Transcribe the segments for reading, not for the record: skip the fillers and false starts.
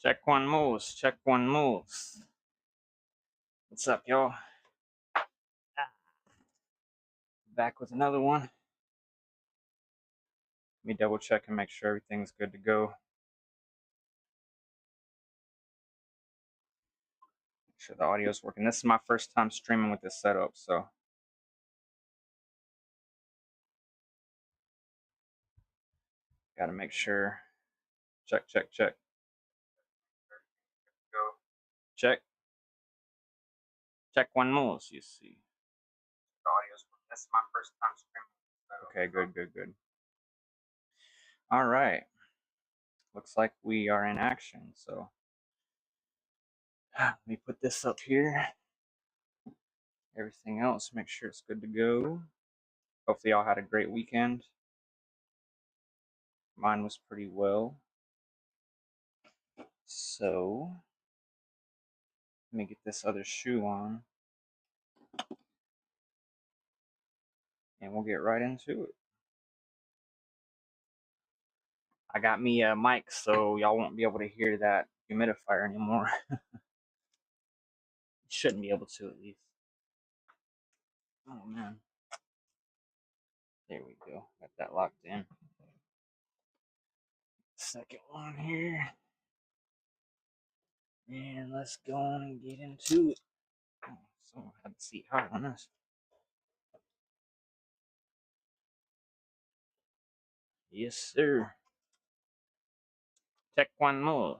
Check one moves, check one moves. What's up, y'all? Back with another one. Let me double check and make sure everything's good to go. Make sure the audio's working. This is my first time streaming with this setup, so gotta make sure. Check, check, check. Go. Check. Check one moves, you see. The audio's working. This is my first time streaming. Okay, good. All right. Looks like we are in action, so let me put this up here. Everything else, make sure it's good to go. Hopefully y'all had a great weekend. Mine was pretty well. So let me get this other shoe on and we'll get right into it. I got me a mic so y'all won't be able to hear that humidifier anymore. Shouldn't be able to, at least. Oh man. There we go. Got that locked in. Second one here. And let's go on and get into it. Oh, someone had the seat high on this. Yes, sir. Check one move.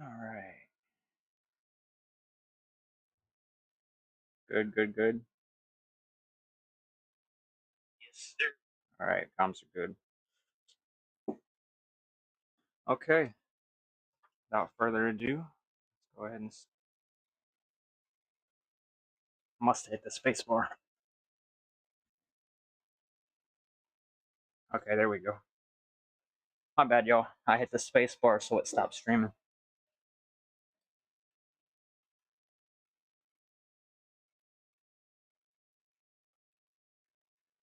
All right. Good. Yes, sir. All right, comms are good. Okay. Without further ado, let's go ahead and must hit the space bar. Okay, there we go. My bad, y'all. I hit the space bar so it stopped streaming.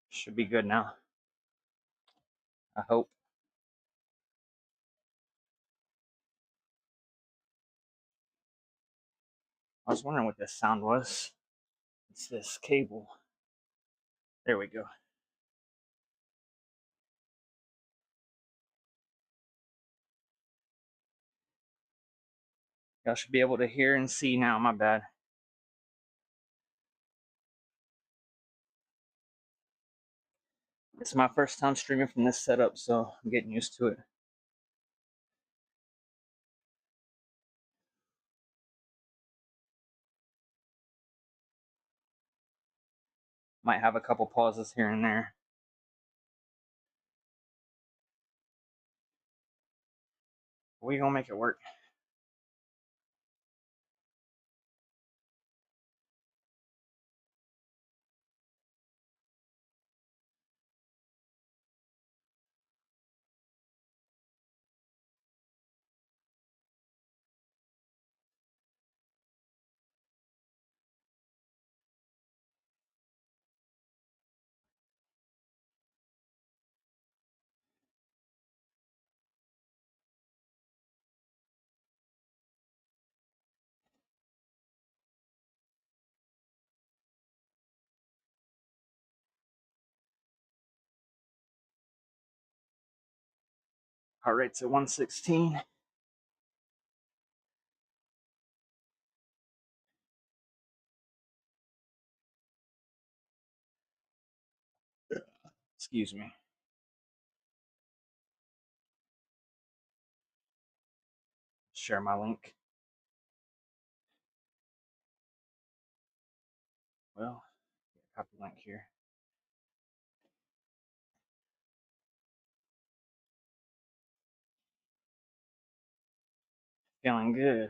Should be good now. I hope. I was wondering what this sound was. It's this cable. There we go. Y'all should be able to hear and see now. My bad. It's my first time streaming from this setup, so I'm getting used to it. Might have a couple pauses here and there. We're gonna make it work. Heart rate's at 116. Excuse me. Share my link. Well, copy link here. Feeling good.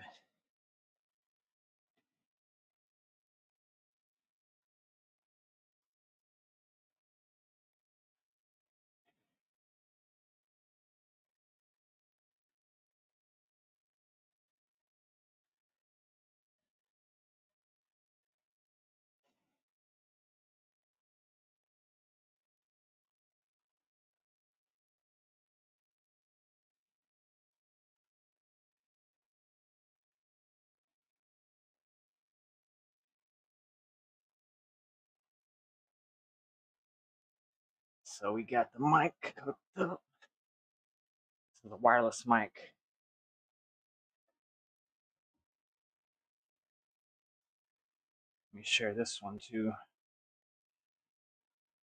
So we got the mic hooked up. This is a wireless mic. Let me share this one too.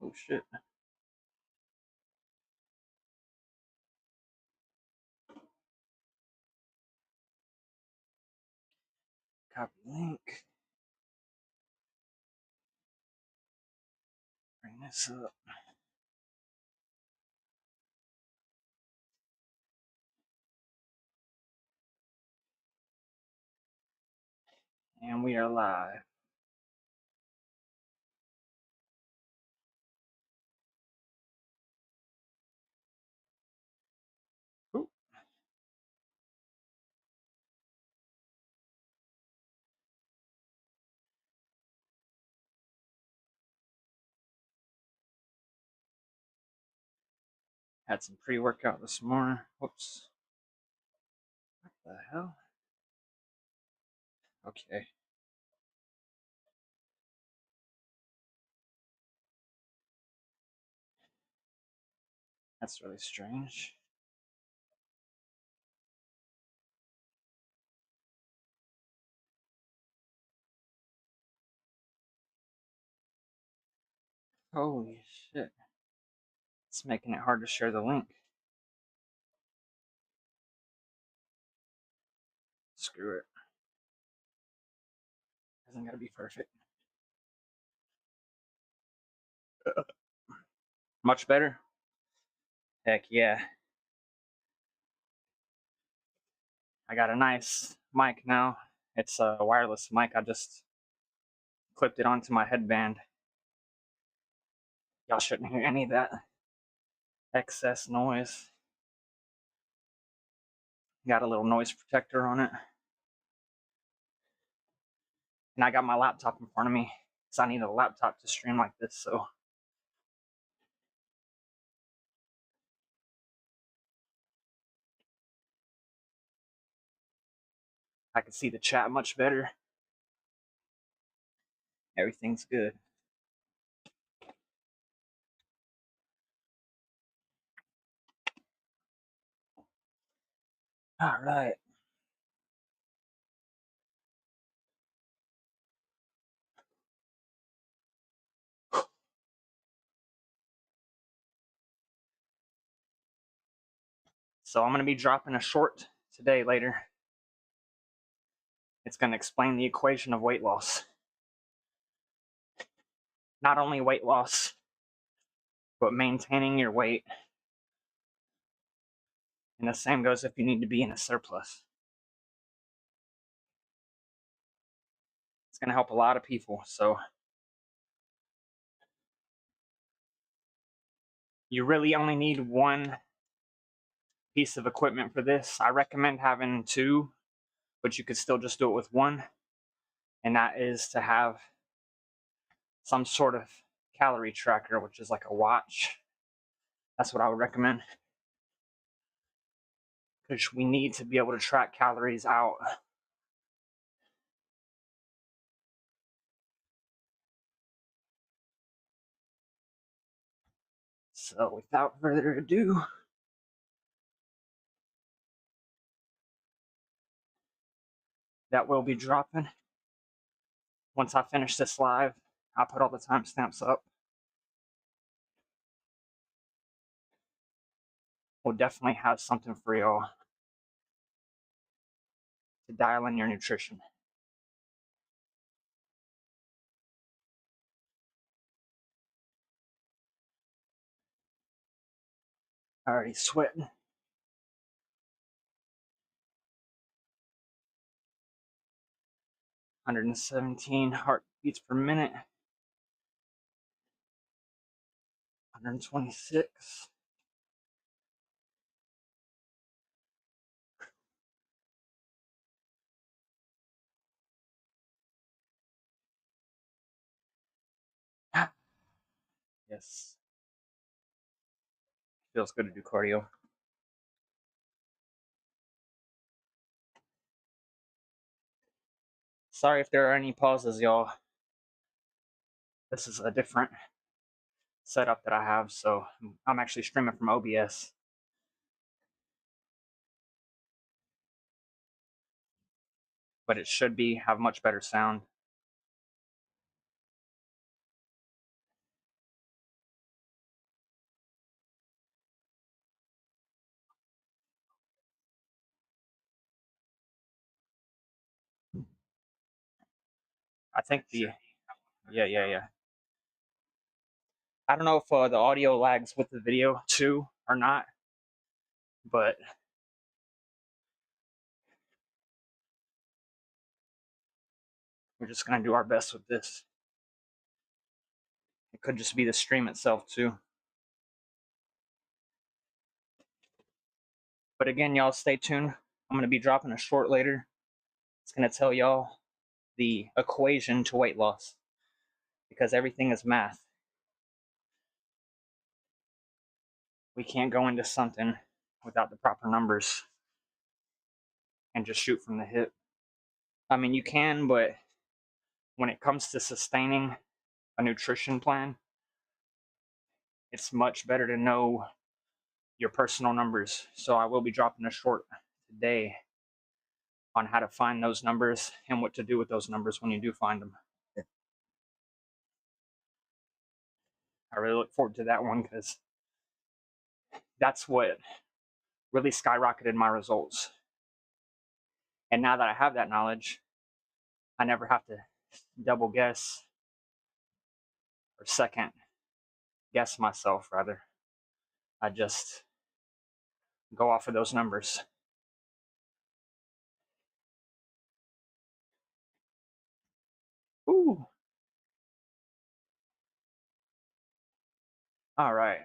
Oh shit. Copy link. Bring this up. And we are live. Ooh. Had some pre-workout this morning. Whoops. What the hell? Okay. That's really strange. Holy shit. It's making it hard to share the link. Screw it. Doesn't gotta be perfect. Much better? Heck yeah. I got a nice mic now. It's a wireless mic. I just clipped it onto my headband. Y'all shouldn't hear any of that excess noise. Got a little noise protector on it. And I got my laptop in front of me, so I need a laptop to stream like this, so. I can see the chat much better. Everything's good. All right. So I'm going to be dropping a short today later. It's going to explain the equation of weight loss. Not only weight loss, but maintaining your weight. And the same goes if you need to be in a surplus. It's going to help a lot of people. So you really only need one piece of equipment for this. I recommend having two, but you could still just do it with one. And that is to have some sort of calorie tracker, which is like a watch. That's what I would recommend. Because we need to be able to track calories out. So without further ado, that will be dropping. Once I finish this live, I'll put all the timestamps up. We'll definitely have something for y'all to dial in your nutrition. Already sweating. 117 heartbeats per minute. 126. Yes. Feels good to do cardio. Sorry if there are any pauses, y'all. This is a different setup that I have. So I'm actually streaming from OBS. But it should have much better sound. I think yeah. I don't know if the audio lags with the video too or not, but we're just gonna do our best with this. It could just be the stream itself too. But again, y'all stay tuned. I'm gonna be dropping a short later. It's gonna tell y'all the equation to weight loss because everything is math. We can't go into something without the proper numbers and just shoot from the hip. I mean, you can, but when it comes to sustaining a nutrition plan, it's much better to know your personal numbers. So I will be dropping a short today on how to find those numbers and what to do with those numbers when you do find them. I really look forward to that one because that's what really skyrocketed my results. And now that I have that knowledge, I never have to double guess or second guess myself, rather. I just go off of those numbers. Ooh. All right.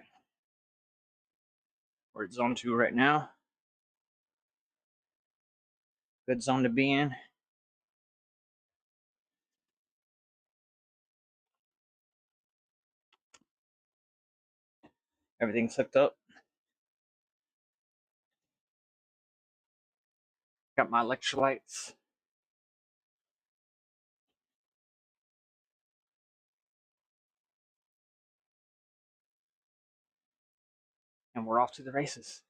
We're at zone 2 right now. Good zone to be in. Everything's hooked up. Got my electrolytes. And we're off to the races.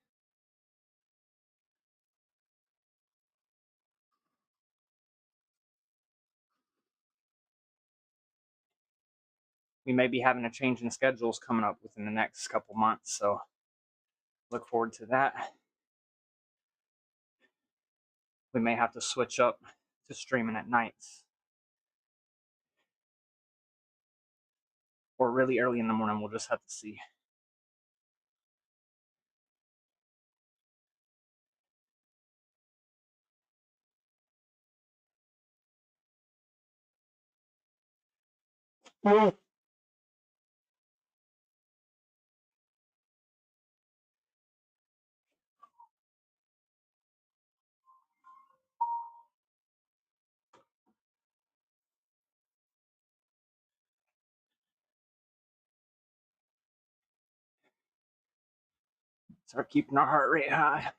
We may be having a change in schedules coming up within the next couple months, so look forward to that. We may have to switch up to streaming at nights or really early in the morning. We'll just have to see. Start keeping our heart rate high.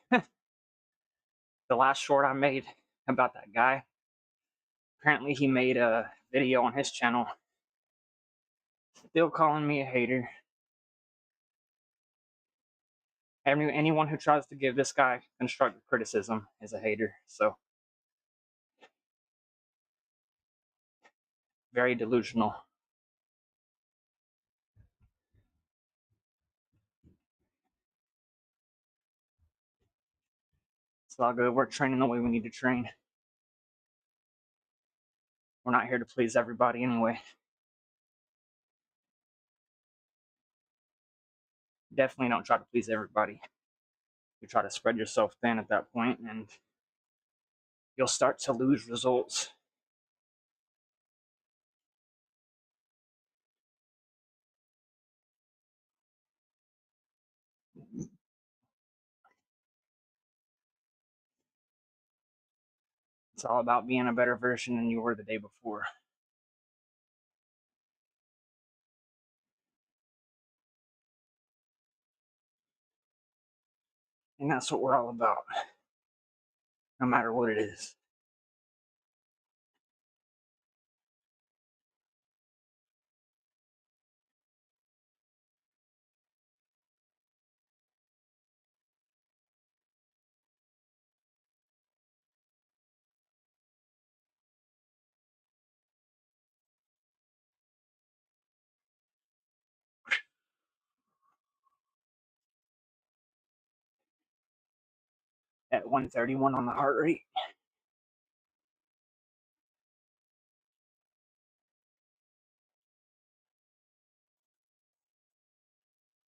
The last short I made about that guy, apparently he made a video on his channel still calling me a hater. Anyone who tries to give this guy constructive criticism is a hater. So very delusional. It's all good. We're training the way we need to train. We're not here to please everybody anyway. Definitely don't try to please everybody. You try to spread yourself thin at that point, and you'll start to lose results. It's all about being a better version than you were the day before. And that's what we're all about, no matter what it is. 131 on the heart rate.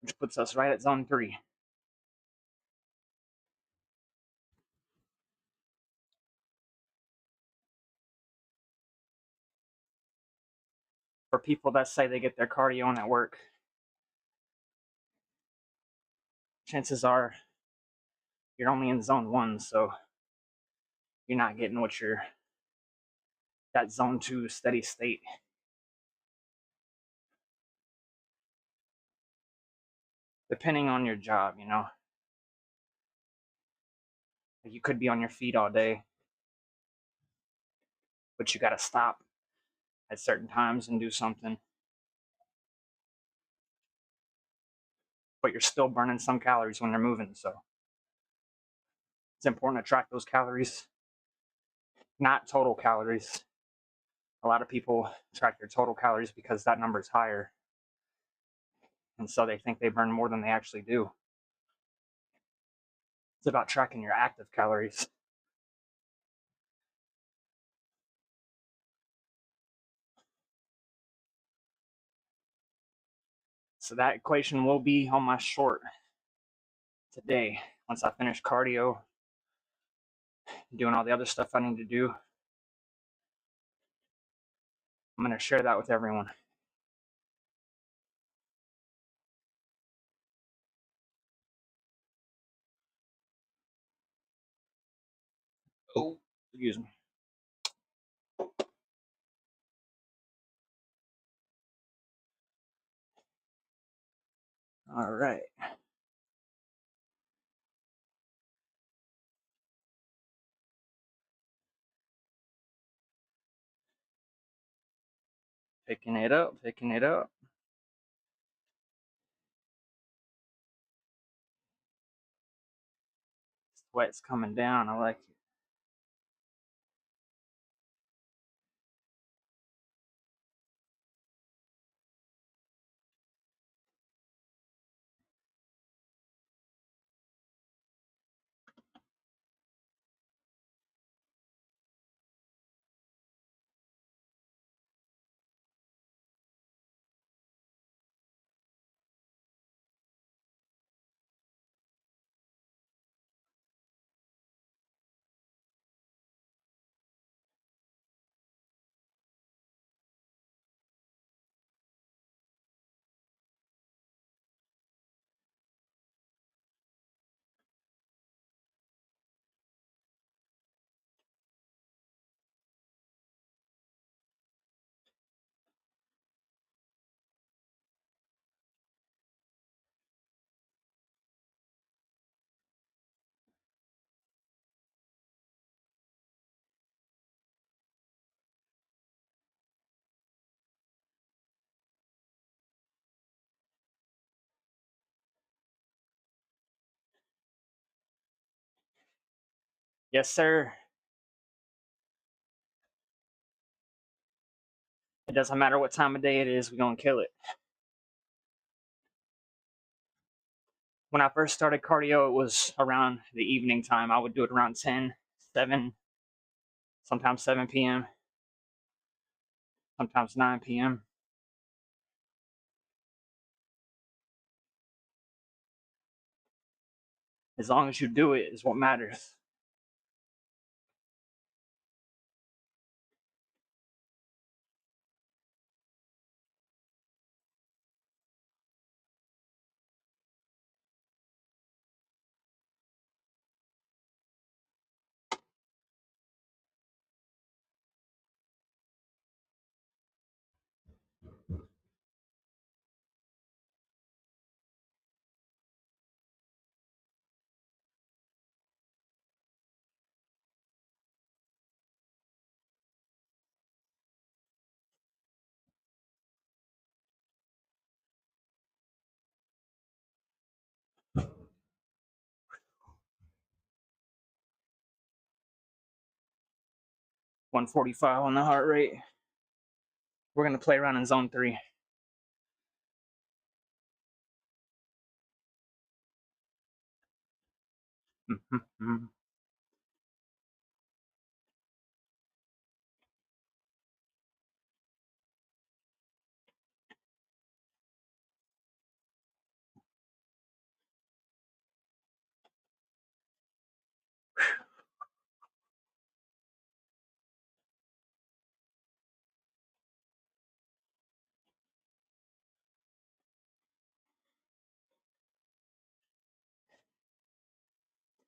Which puts us right at zone 3. For people that say they get their cardio in at work, chances are you're only in zone 1, so you're not getting what you're that zone 2 steady state. Depending on your job, you know. You could be on your feet all day, but you got to stop at certain times and do something. But you're still burning some calories when you're moving, so it's important to track those calories, not total calories. A lot of people track their total calories because that number is higher, and so they think they burn more than they actually do. It's about tracking your active calories. So that equation will be on my short today. Once I finish cardio, doing all the other stuff I need to do, I'm going to share that with everyone. Oh, excuse me. All right. Picking it up, picking it up. Sweat's coming down. I like it. Yes, sir. It doesn't matter what time of day it is, we're going to kill it. When I first started cardio, it was around the evening time. I would do it around 10, 7, sometimes 7 p.m., sometimes 9 p.m. As long as you do it is what matters. .145 on the heart rate. We're going to play around in zone 3.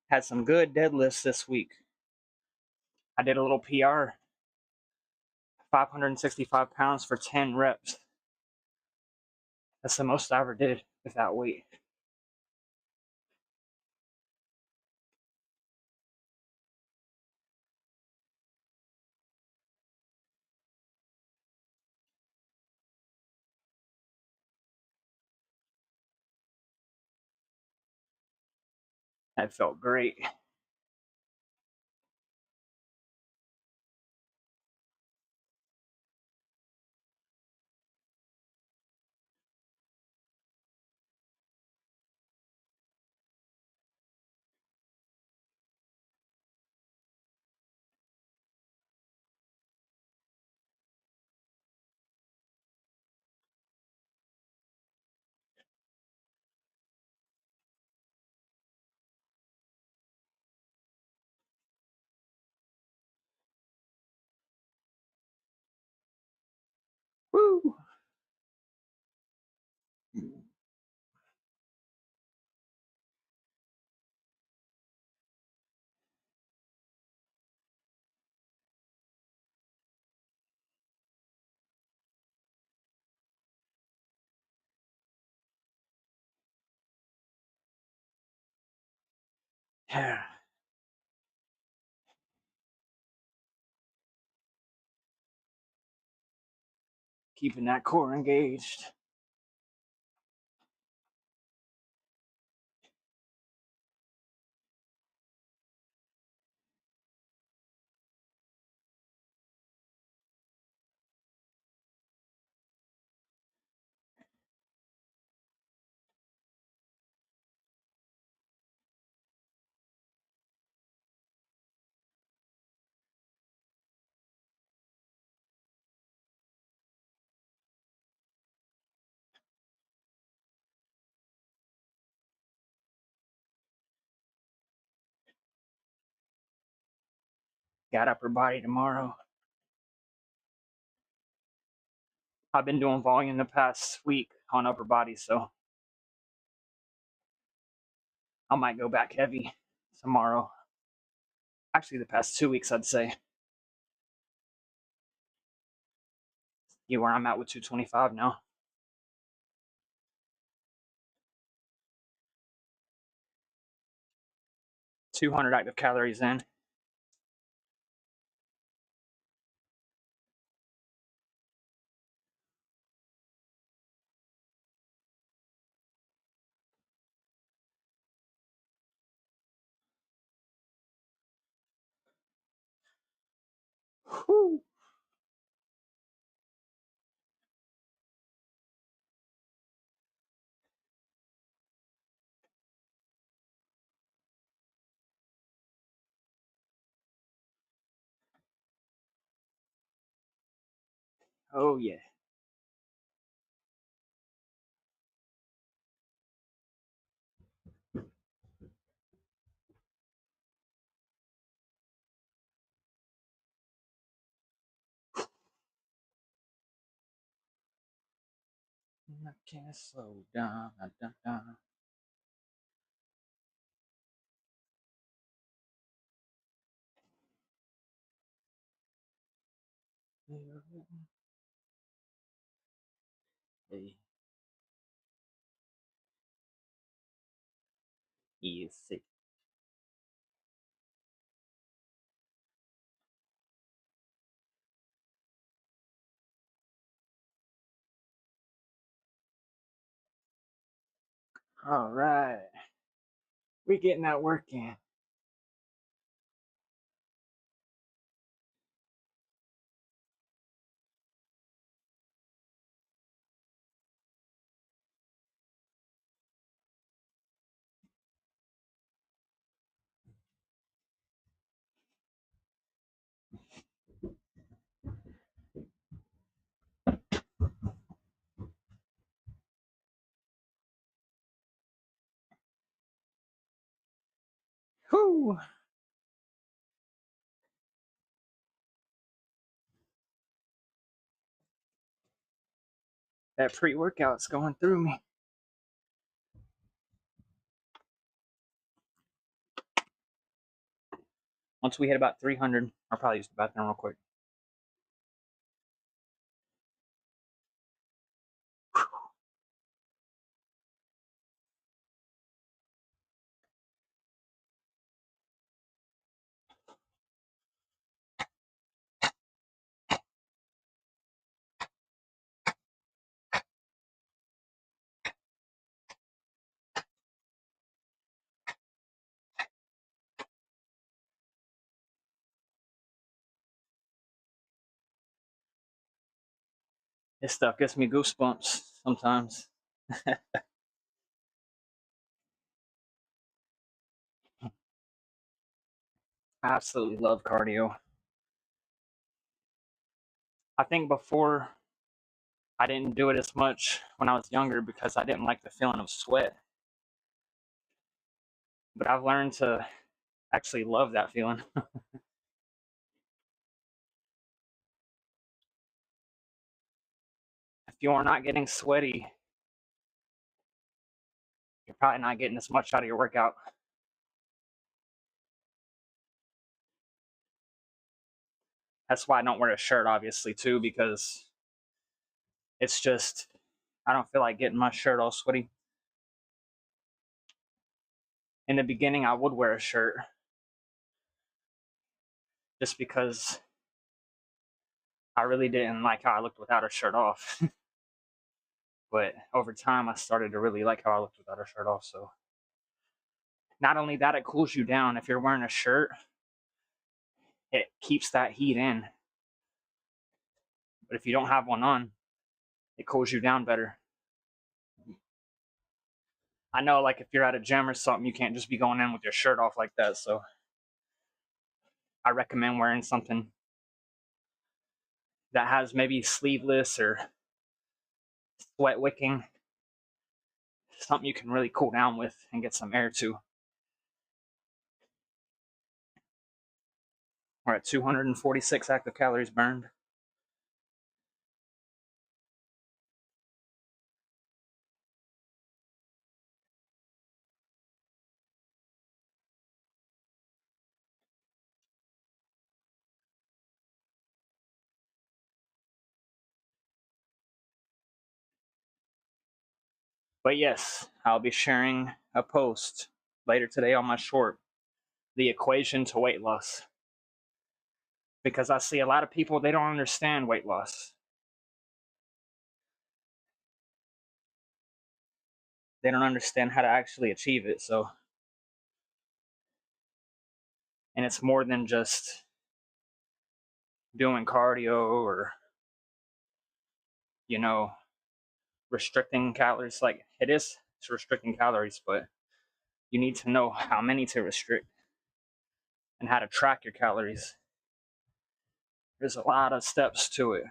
Had some good deadlifts this week. I did a little PR, 565 pounds for 10 reps. That's the most I ever did with that weight. That felt great. Woo! Yeah. Keeping that core engaged. Got upper body tomorrow. I've been doing volume the past week on upper body, so I might go back heavy tomorrow. Actually, the past 2 weeks, I'd say. You where I'm at with 225 now. 200 active calories in. Whew. Oh, yeah. I can't slow down. Hey, easy. All right. We're getting that work in. Whew. That pre-workout's going through me. Once we hit about 300, I'll probably use the bathroom real quick. This stuff gives me goosebumps sometimes. I absolutely love cardio. I think before I didn't do it as much when I was younger because I didn't like the feeling of sweat. But I've learned to actually love that feeling. If you are not getting sweaty, you're probably not getting as much out of your workout. That's why I don't wear a shirt, obviously, too, because it's just, I don't feel like getting my shirt all sweaty. In the beginning, I would wear a shirt just because I really didn't like how I looked without a shirt off. But over time, I started to really like how I looked without a shirt off. So, not only that, it cools you down. If you're wearing a shirt, it keeps that heat in. But if you don't have one on, it cools you down better. I know, like, if you're at a gym or something, you can't just be going in with your shirt off like that. So, I recommend wearing something that has maybe sleeveless or sweat wicking, something you can really cool down with and get some air to. We're at 246 active calories burned. But yes, I'll be sharing a post later today on my short, the equation to weight loss. Because I see a lot of people, they don't understand weight loss. They don't understand how to actually achieve it. So, and it's more than just doing cardio or, you know, restricting calories. Like, it is, it's restricting calories, but you need to know how many to restrict and how to track your calories. There's a lot of steps to it.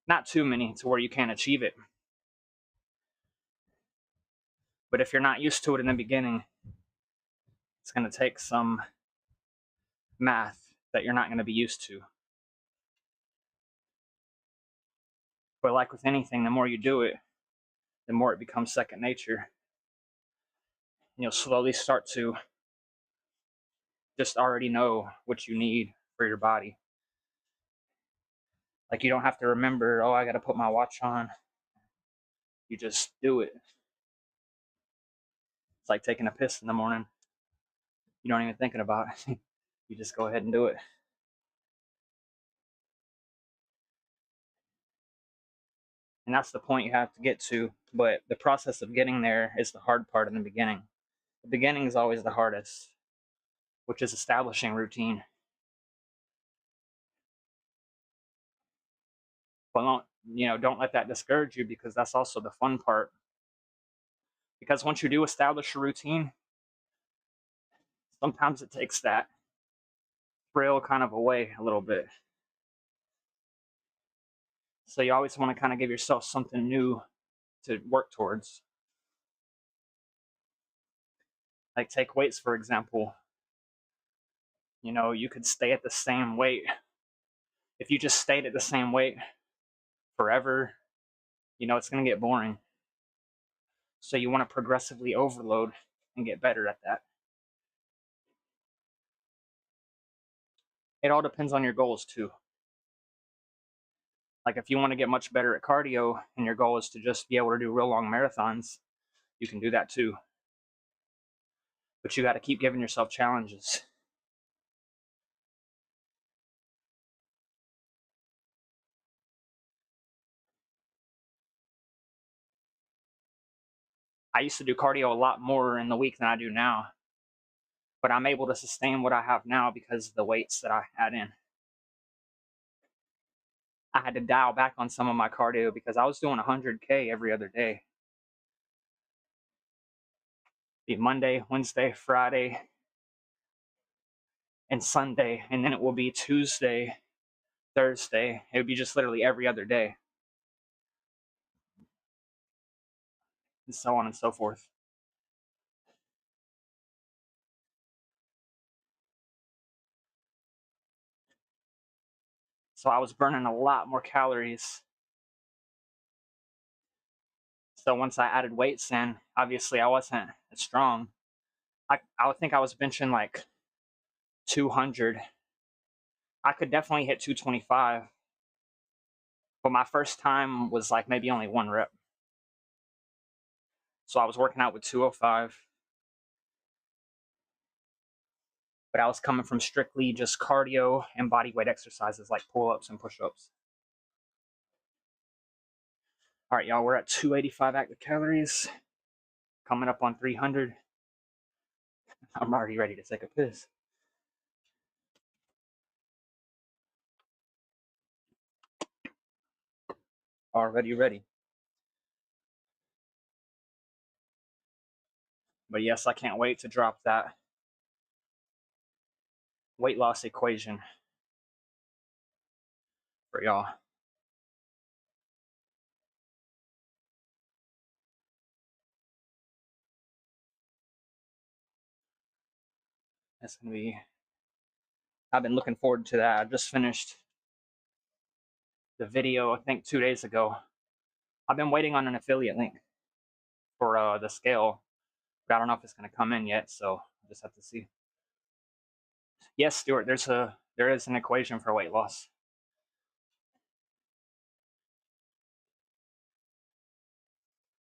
Not too many to where you can't achieve it. But if you're not used to it in the beginning, it's going to take some math that you're not going to be used to. But like with anything, the more you do it, the more it becomes second nature. And you'll slowly start to just already know what you need for your body. Like, you don't have to remember, oh, I got to put my watch on. You just do it. It's like taking a piss in the morning. You don't even thinking about it. You just go ahead and do it. And that's the point you have to get to. But the process of getting there is the hard part in the beginning. The beginning is always the hardest, which is establishing routine. But don't let that discourage you, because that's also the fun part. Because once you do establish a routine, sometimes it takes that thrill kind of away a little bit. So you always want to kind of give yourself something new to work towards. Like, take weights, for example. You could stay at the same weight. If you just stayed at the same weight forever, it's going to get boring. So you want to progressively overload and get better at that. It all depends on your goals too. Like if you want to get much better at cardio and your goal is to just be able to do real long marathons, you can do that too. But you got to keep giving yourself challenges. I used to do cardio a lot more in the week than I do now, but I'm able to sustain what I have now because of the weights that I add in. I had to dial back on some of my cardio because I was doing 100K every other day. Be Monday, Wednesday, Friday, and Sunday, and then it will be Tuesday, Thursday. It would be just literally every other day, and so on and so forth. So I was burning a lot more calories. So once I added weights in, obviously I wasn't as strong. I would think I was benching like 200. I could definitely hit 225, but my first time was like maybe only 1 rep. So I was working out with 205, but I was coming from strictly just cardio and body weight exercises like pull-ups and push-ups. All right, y'all, we're at 285 active calories, coming up on 300. I'm already ready to take a piss. Already ready. But yes, I can't wait to drop that weight loss equation for y'all. That's gonna be, I've been looking forward to that. I just finished the video, I think 2 days ago. I've been waiting on an affiliate link for the scale, but I don't know if it's gonna come in yet, so I'll just have to see. Yes, Stuart, there is an equation for weight loss.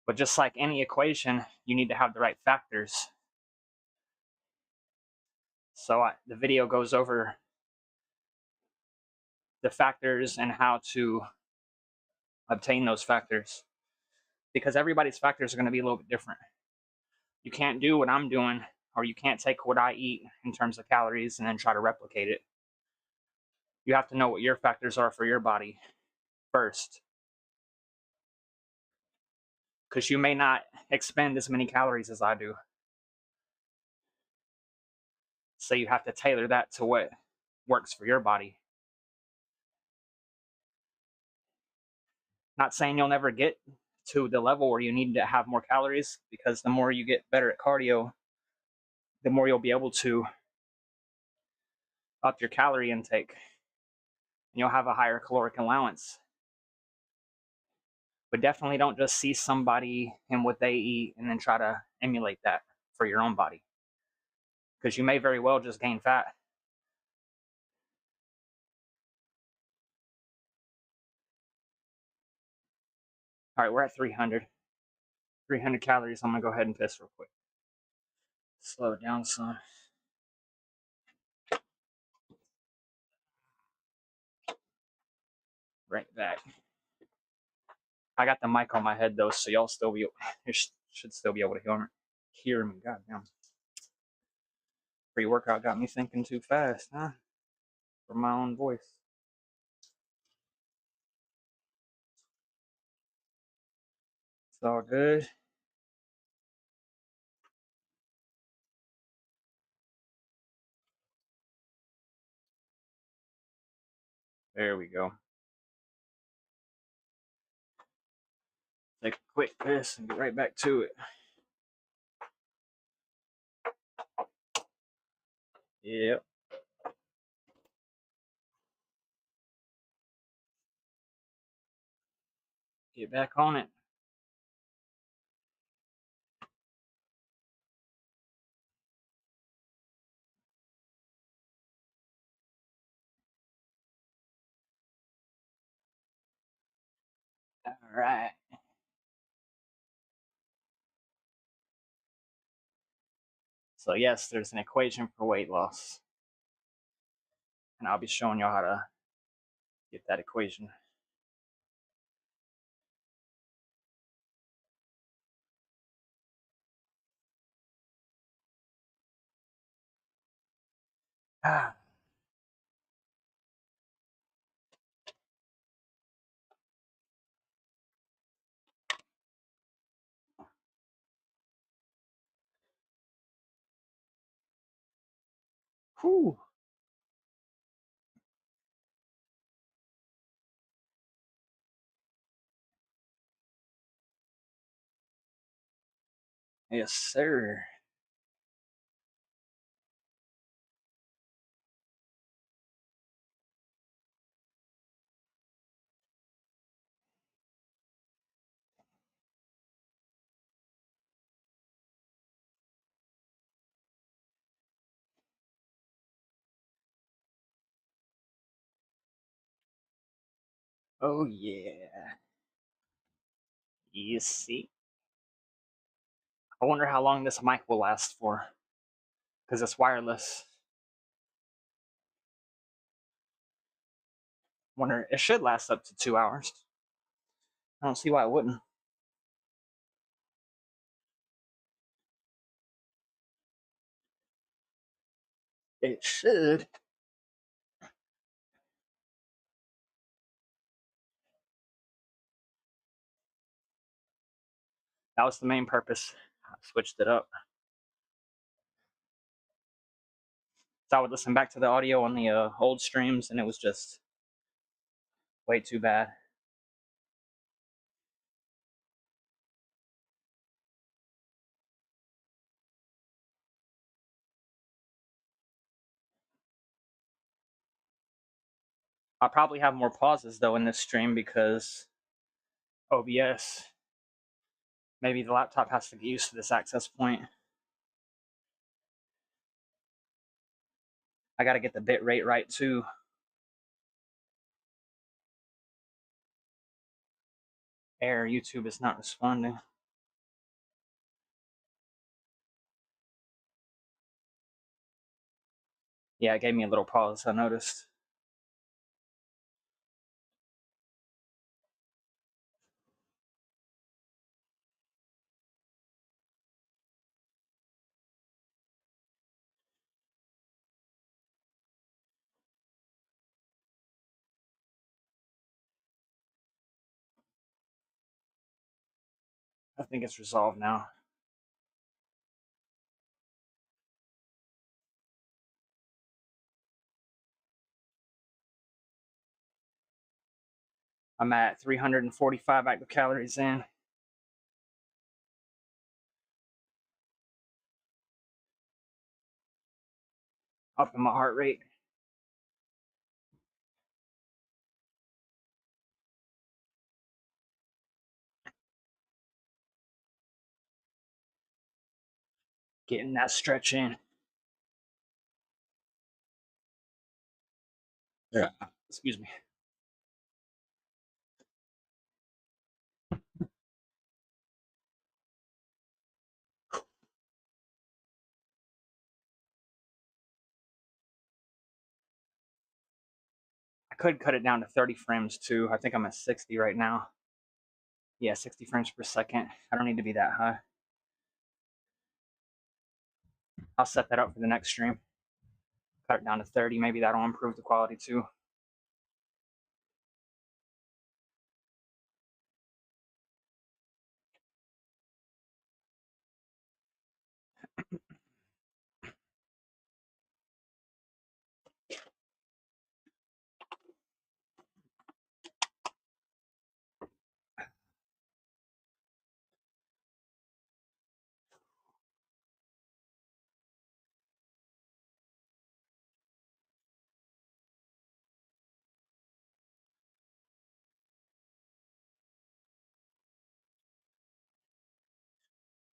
But just like any equation, you need to have the right factors. So the video goes over the factors and how to obtain those factors, because everybody's factors are going to be a little bit different. You can't do what I'm doing, or you can't take what I eat in terms of calories and then try to replicate it. You have to know what your factors are for your body first, because you may not expend as many calories as I do. So you have to tailor that to what works for your body. Not saying you'll never get to the level where you need to have more calories, because the more you get better at cardio, the more you'll be able to up your calorie intake, and you'll have a higher caloric allowance. But definitely don't just see somebody and what they eat and then try to emulate that for your own body, because you may very well just gain fat. All right, we're at 300 calories. I'm gonna go ahead and piss real quick. Slow it down some. Right back. I got the mic on my head though, so y'all still be, you should still be able to hear me. God damn. Pre-workout got me thinking too fast, huh? For my own voice. It's all good. There we go. Take a quick piss and get right back to it. Yep. Get back on it. right. So yes, there's an equation for weight loss. And I'll be showing y'all how to get that equation. Ah. Whew. Yes, sir. Oh yeah. You see? I wonder how long this mic will last for. Because it's wireless. Wonder it should last up to 2 hours. I don't see why it wouldn't. It should. That was the main purpose. I switched it up. So I would listen back to the audio on the old streams, and it was just way too bad. I'll probably have more pauses though in this stream because OBS. Maybe the laptop has to get used to this access point. I gotta get the bit rate right too. YouTube is not responding. Yeah, it gave me a little pause, I noticed. I think it's resolved now. I'm at 345 active calories in. Up in my heart rate. Getting that stretch in. Yeah. Excuse me. I could cut it down to 30 frames too. I think I'm at 60 right now. Yeah, 60 frames per second. I don't need to be that high. I'll set that up for the next stream. Cut it down to 30. Maybe that'll improve the quality too.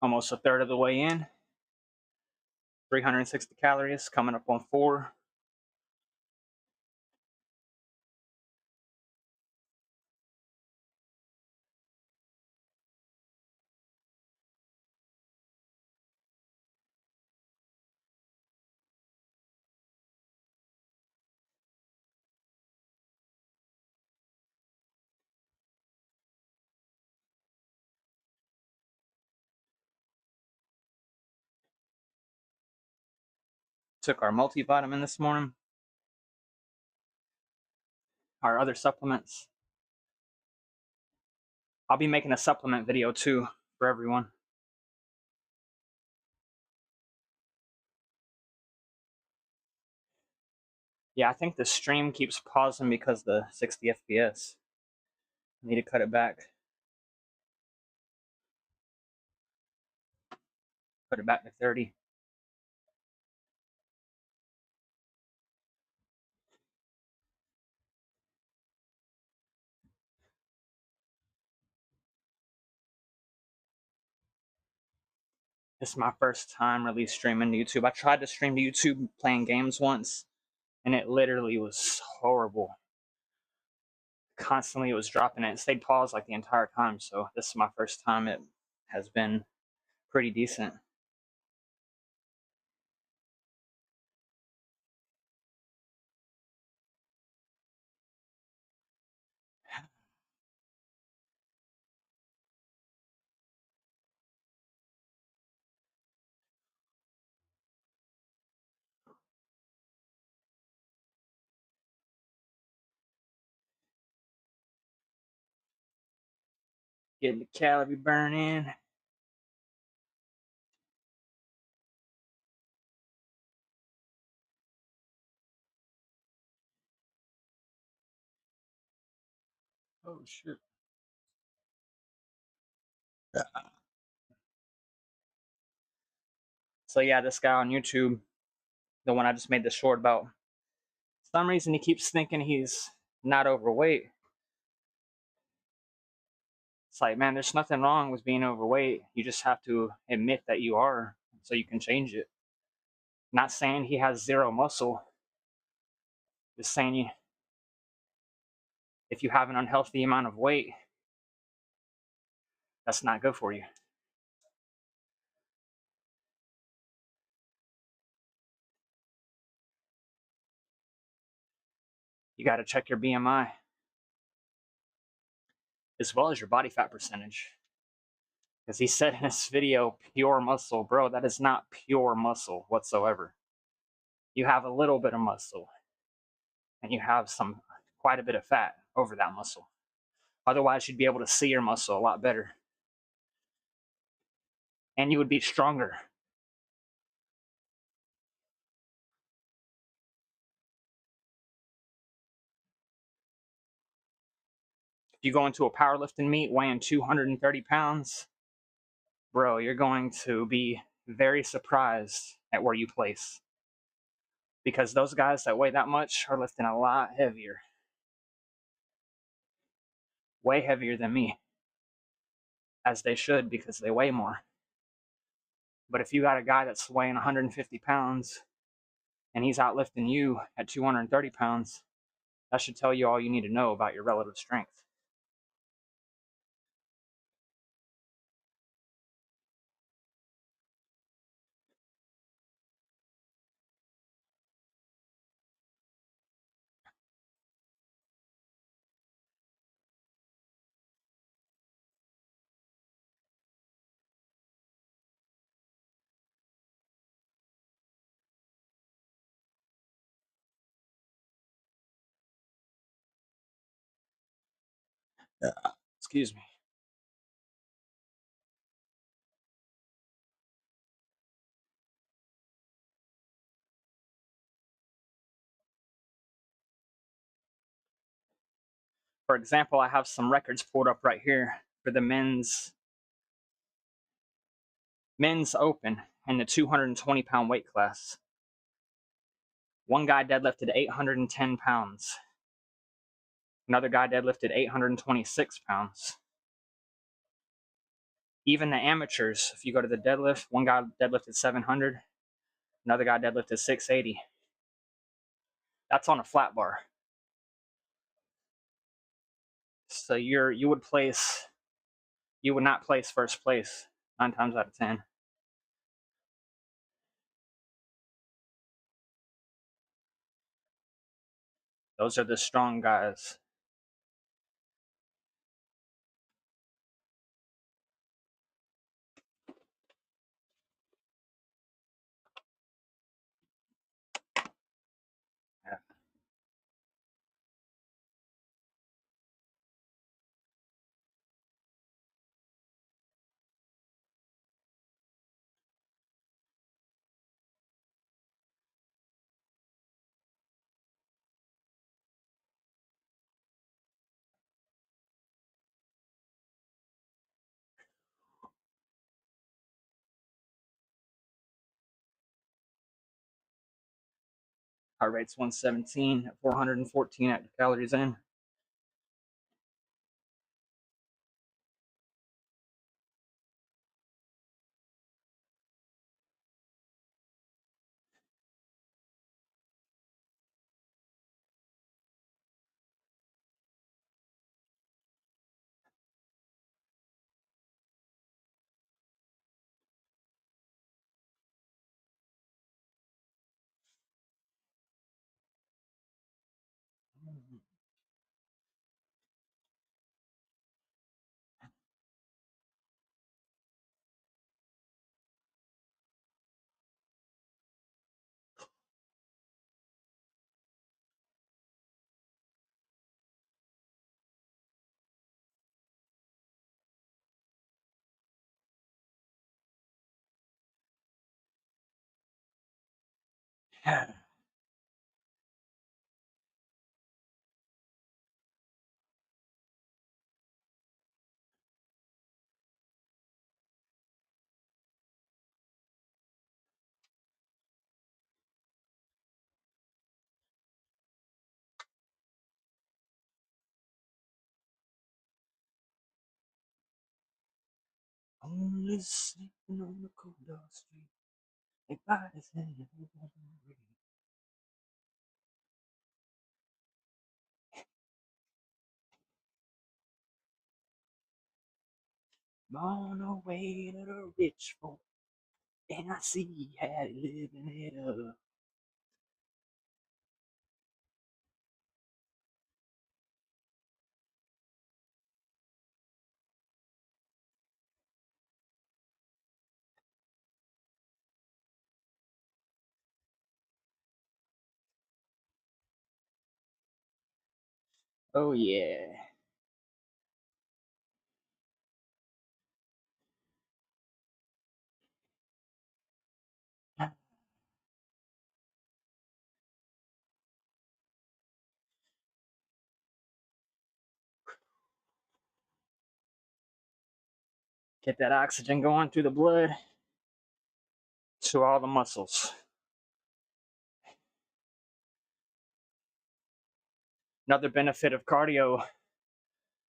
Almost a third of the way in. 360 calories, coming up on 4. Took our multivitamin this morning, our other supplements. I'll be making a supplement video too for everyone. Yeah, I think the stream keeps pausing because the 60 FPS. I need to cut it back. Put it back to 30. This is my first time really streaming to YouTube. I tried to stream to YouTube playing games once, and it literally was horrible. Constantly it was dropping it. It stayed paused like the entire time, so this is my first time. It has been pretty decent. Getting the calorie burn in. Oh shit. So yeah, this guy on YouTube, the one I just made the short about, for some reason he keeps thinking he's not overweight. It's like, man, there's nothing wrong with being overweight. You just have to admit that you are so you can change it. Not saying he has zero muscle. Just saying if you have an unhealthy amount of weight, that's not good for you. You got to check your BMI as well as your body fat percentage. Because he said in this video, pure muscle. Bro, that is not pure muscle whatsoever. You have a little bit of muscle, and you have quite a bit of fat over that muscle. Otherwise, you'd be able to see your muscle a lot better. And you would be stronger. If you go into a powerlifting meet weighing 230 pounds, bro, you're going to be very surprised at where you place. Because those guys that weigh that much are lifting a lot heavier. Way heavier than me. As they should, because they weigh more. But if you got a guy that's weighing 150 pounds and he's outlifting you at 230 pounds, that should tell you all you need to know about your relative strength. Excuse me. For example, I have some records pulled up right here for the men's open in the 220 pound weight class. One guy deadlifted 810 pounds. Another guy deadlifted 826 pounds. Even the amateurs, if you go to the deadlift, one guy deadlifted 700, another guy deadlifted 680. That's on a flat bar. So you would not place first place 9 times out of 10. Those are the strong guys. Heart rate's 117 at 414 active calories in. Only sleeping on the cold dark street. Everybody's in. On the way to the rich folk, and I see how they living it up. Oh yeah. Get that oxygen going through the blood to all the muscles. Another benefit of cardio,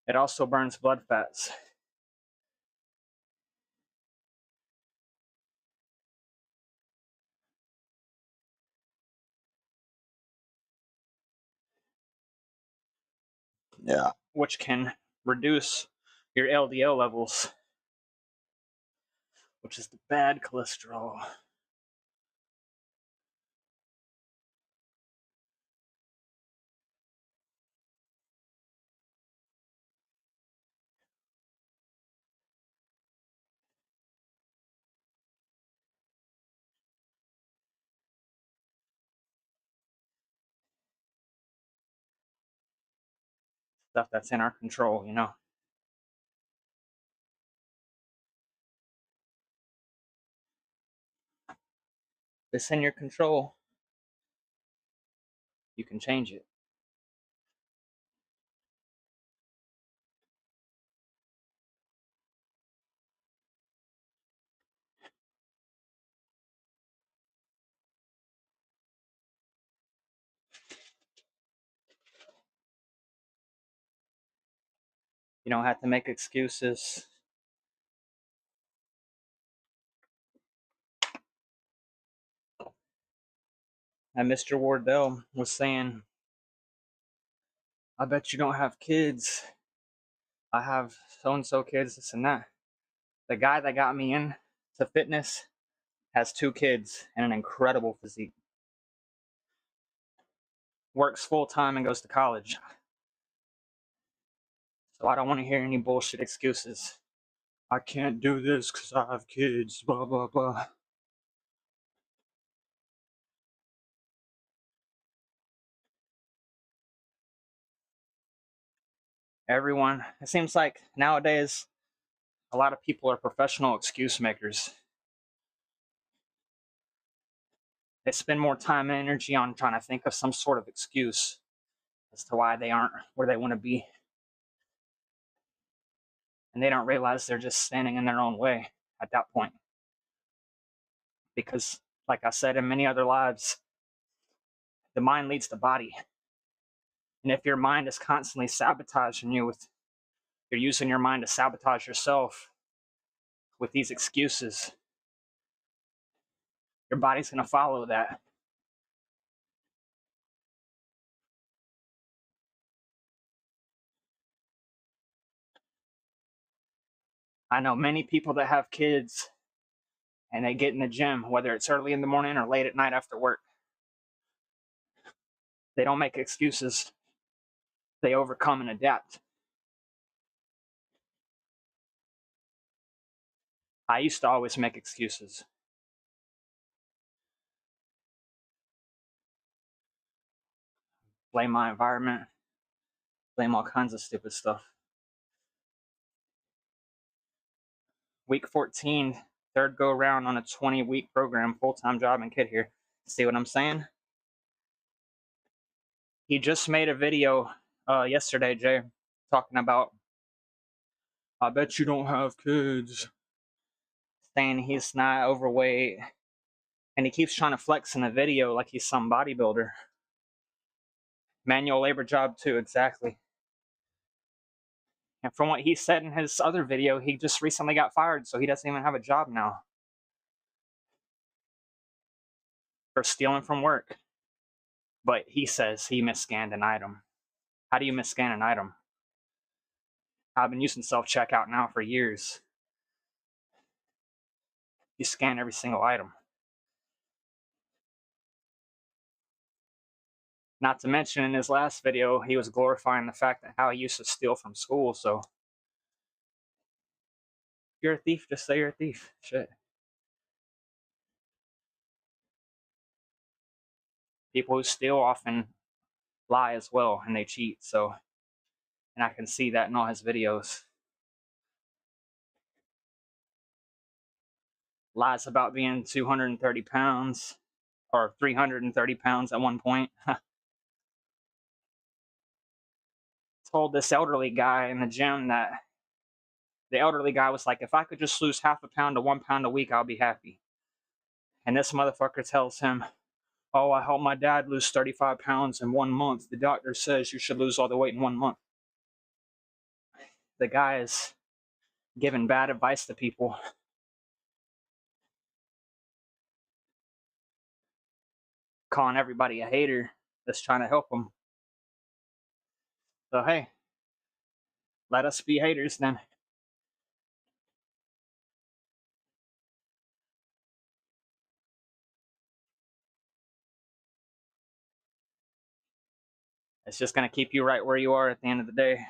it also burns blood fats. Yeah. Which can reduce your LDL levels, which is the bad cholesterol. Stuff that's in our control, you know. If it's in your control, you can change it. You don't have to make excuses. And Mr. Wardell was saying, I bet you don't have kids. I have so and so kids, this and that. The guy that got me in to fitness has 2 kids and an incredible physique. Works full time and goes to college. So I don't want to hear any bullshit excuses. I can't do this because I have kids, blah, blah, blah. Everyone, it seems like nowadays, a lot of people are professional excuse makers. They spend more time and energy on trying to think of some sort of excuse as to why they aren't where they want to be. And they don't realize they're just standing in their own way at that point. Because, like I said, in many other lives, The mind leads the body. And if your mind is constantly sabotaging you you're using your mind to sabotage yourself with these excuses, your body's going to follow that. I know many people that have kids and they get in the gym, whether it's early in the morning or late at night after work. They don't make excuses. They overcome and adapt. I used to always make excuses. Blame my environment, blame all kinds of stupid stuff. Week 14, third go round on a 20-week program, full-time job and kid here. See what I'm saying? He just made a video yesterday, Jay, talking about, I bet you don't have kids, saying he's not overweight, and he keeps trying to flex in the video like he's some bodybuilder. Manual labor job too, exactly. And from what he said in his other video, he just recently got fired, so he doesn't even have a job now for stealing from work. But he says he misscanned an item. How do you misscan an item? I've been using self-checkout now for years. You scan every single item. Not to mention, in his last video, he was glorifying the fact that how he used to steal from school. So, if you're a thief, just say you're a thief. Shit. People who steal often lie as well, and they cheat. So, and I can see that in all his videos. Lies about being 230 pounds or 330 pounds at one point. Told this elderly guy in the gym that the elderly guy was like, if I could just lose half a pound to 1 pound a week, I'll be happy. And this motherfucker tells him, oh, I helped my dad lose 35 pounds in 1 month. The doctor says you should lose all the weight in 1 month. The guy is giving bad advice to people. Calling everybody a hater that's trying to help them. So, hey, let us be haters then. It's just going to keep you right where you are at the end of the day.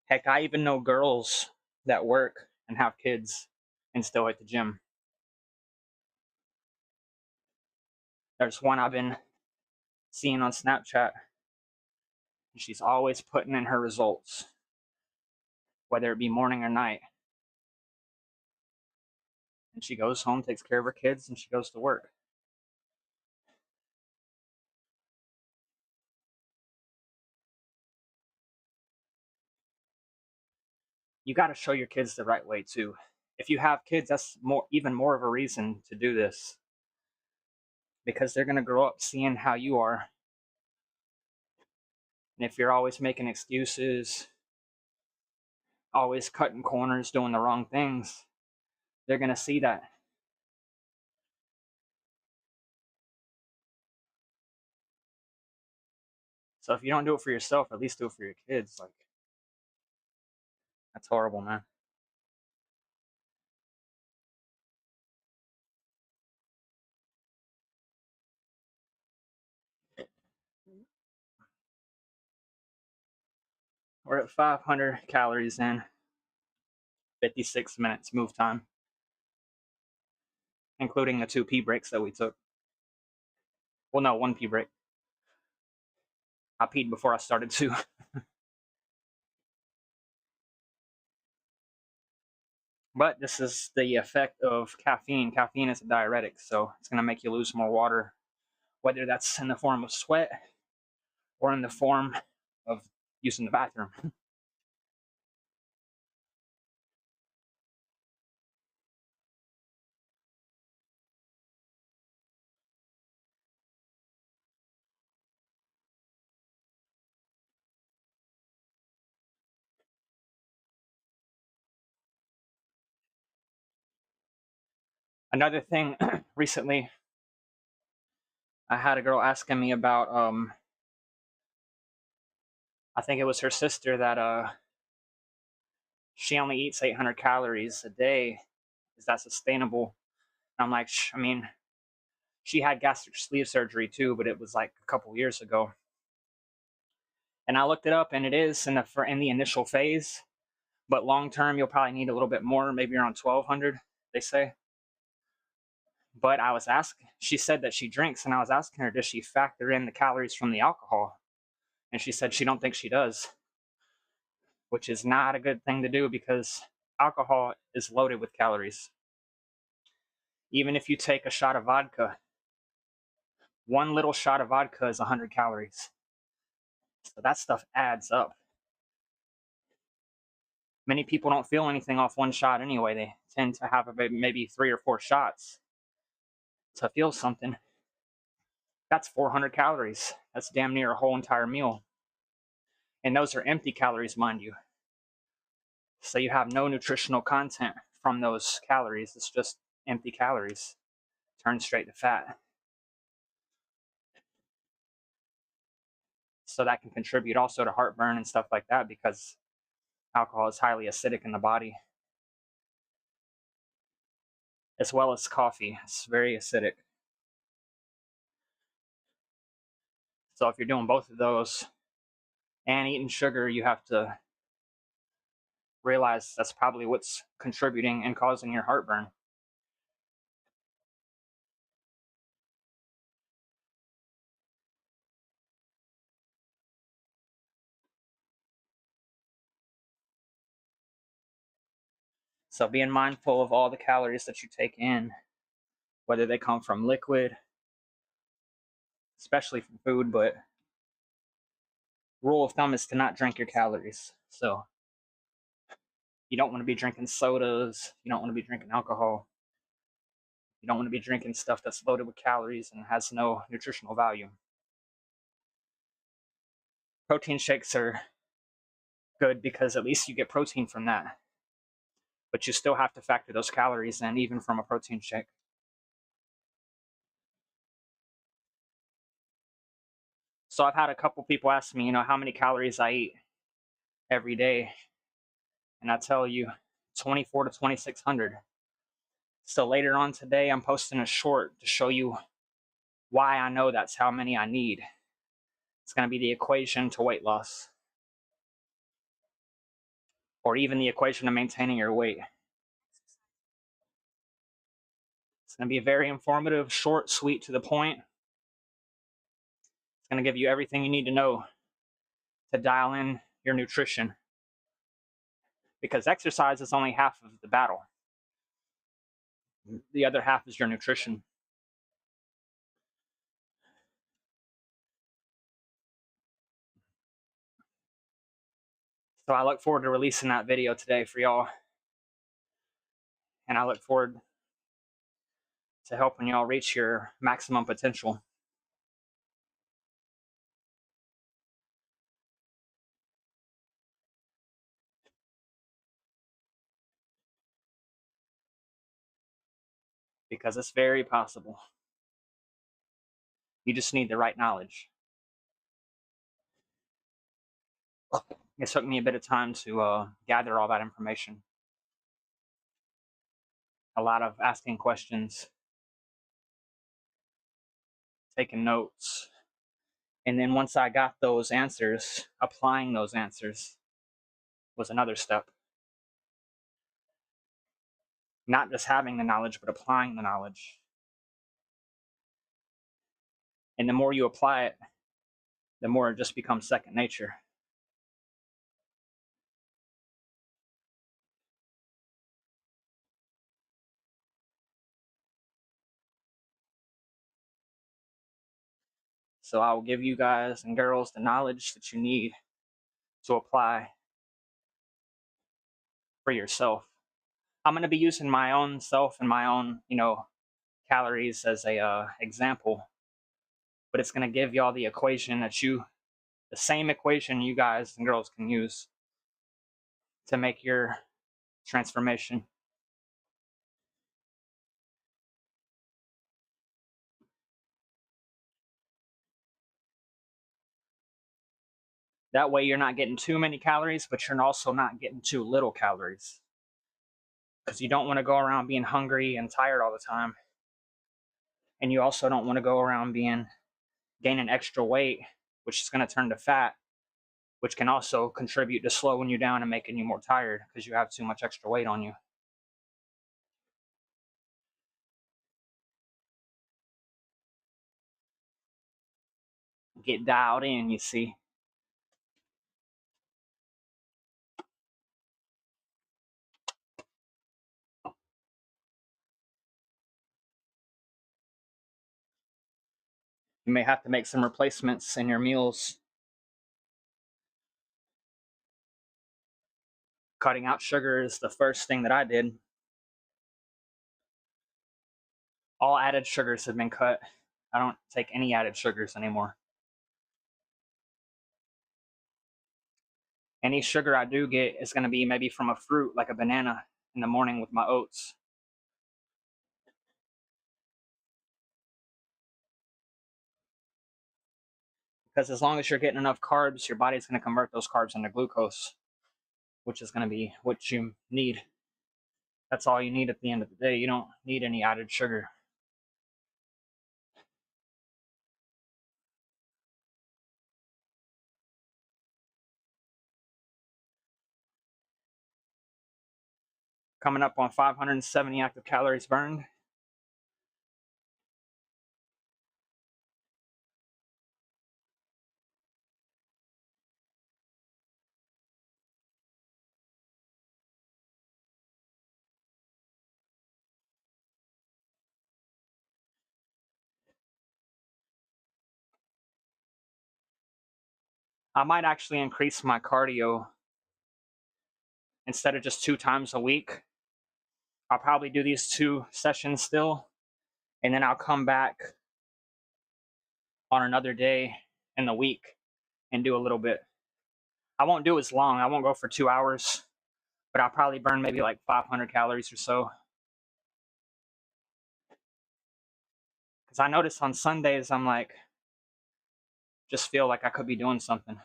Heck, I even know girls that work and have kids and still at the gym. There's one I've been seeing on Snapchat. She's always putting in her results, whether it be morning or night. And she goes home, takes care of her kids, and she goes to work. You got to show your kids the right way too. If you have kids, that's even more of a reason to do this, because they're going to grow up seeing how you are. And if you're always making excuses, always cutting corners, doing the wrong things, they're going to see that. So if you don't do it for yourself, at least do it for your kids. Like, that's horrible, man. We're at 500 calories in, 56 minutes move time, including the 2 pee breaks that we took. Well, no, 1 pee break. I peed before I started too. But this is the effect of caffeine. Caffeine is a diuretic, so it's going to make you lose more water, whether that's in the form of sweat or in the form of using the bathroom. Another thing, recently, I had a girl asking me about, I think it was her sister that she only eats 800 calories a day. Is that sustainable? And I'm like, I mean, she had gastric sleeve surgery too, but it was like a couple years ago. And I looked it up, and it is in the initial phase, but long term you'll probably need a little bit more, maybe around 1200, they say. But I was asking, she said that she drinks, and I was asking her, does she factor in the calories from the alcohol? And she said she don't think she does, which is not a good thing to do because alcohol is loaded with calories. Even if you take a shot of vodka, one little shot of vodka is 100 calories. So that stuff adds up. Many people don't feel anything off one shot anyway. They tend to have maybe 3 or 4 shots to feel something. That's 400 calories. That's damn near a whole entire meal. And those are empty calories, mind you. So you have no nutritional content from those calories. It's just empty calories turned straight to fat. So that can contribute also to heartburn and stuff like that because alcohol is highly acidic in the body, as well as coffee. It's very acidic. So if you're doing both of those and eating sugar, you have to realize that's probably what's contributing and causing your heartburn. So being mindful of all the calories that you take in, whether they come from liquid, especially from food, but rule of thumb is to not drink your calories. So you don't want to be drinking sodas, you don't want to be drinking alcohol, you don't want to be drinking stuff that's loaded with calories and has no nutritional value. Protein shakes are good because at least you get protein from that, but you still have to factor those calories in, even from a protein shake. So I've had a couple people ask me, how many calories I eat every day, and I tell you 24 to 2600. So later on today, I'm posting a short to show you why I know that's how many I need. It's going to be the equation to weight loss, or even the equation to maintaining your weight. It's going to be very informative, short, sweet, to the point. It's going to give you everything you need to know to dial in your nutrition, because exercise is only half of the battle. The other half is your nutrition. So I look forward to releasing that video today for y'all. And I look forward to helping y'all reach your maximum potential. Because it's very possible. You just need the right knowledge. It took me a bit of time to gather all that information. A lot of asking questions, taking notes. And then once I got those answers, applying those answers was another step. Not just having the knowledge, but applying the knowledge. And the more you apply it, the more it just becomes second nature. So I will give you guys and girls the knowledge that you need to apply for yourself. I'm going to be using my own self and my own, calories as a example, but it's going to give y'all the equation the same equation you guys and girls can use to make your transformation. That way you're not getting too many calories, but you're also not getting too little calories. Because you don't want to go around being hungry and tired all the time. And you also don't want to go around gaining extra weight, which is going to turn to fat, which can also contribute to slowing you down and making you more tired because you have too much extra weight on you. Get dialed in, you see. You may have to make some replacements in your meals. Cutting out sugar is the first thing that I did. All added sugars have been cut. I don't take any added sugars anymore. Any sugar I do get is going to be maybe from a fruit, like a banana, in the morning with my oats. Because as long as you're getting enough carbs, your body's going to convert those carbs into glucose, which is going to be what you need. That's all you need at the end of the day. You don't need any added sugar. Coming up on 570 active calories burned. I might actually increase my cardio. Instead of just 2 times a week, I'll probably do these 2 sessions still, and then I'll come back on another day in the week and do a little bit. I won't do as long. I won't go for 2 hours, but I'll probably burn maybe like 500 calories or so. Because I notice on Sundays, I'm like, just feel like I could be doing something.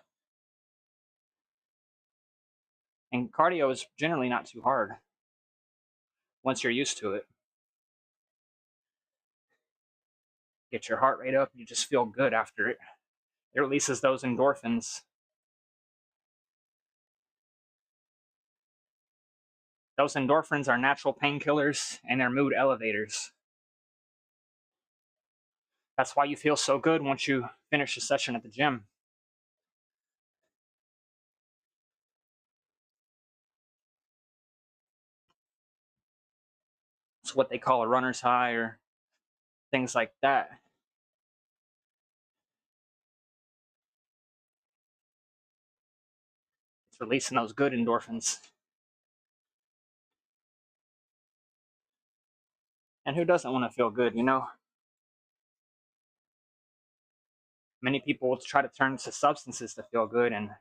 And cardio is generally not too hard once you're used to it. Get your heart rate up, you just feel good after it. It releases those endorphins. Those endorphins are natural painkillers and they're mood elevators. That's why you feel so good once you finish a session at the gym. It's what they call a runner's high or things like that. It's releasing those good endorphins. And who doesn't want to feel good, you know? Many people will try to turn to substances to feel good, and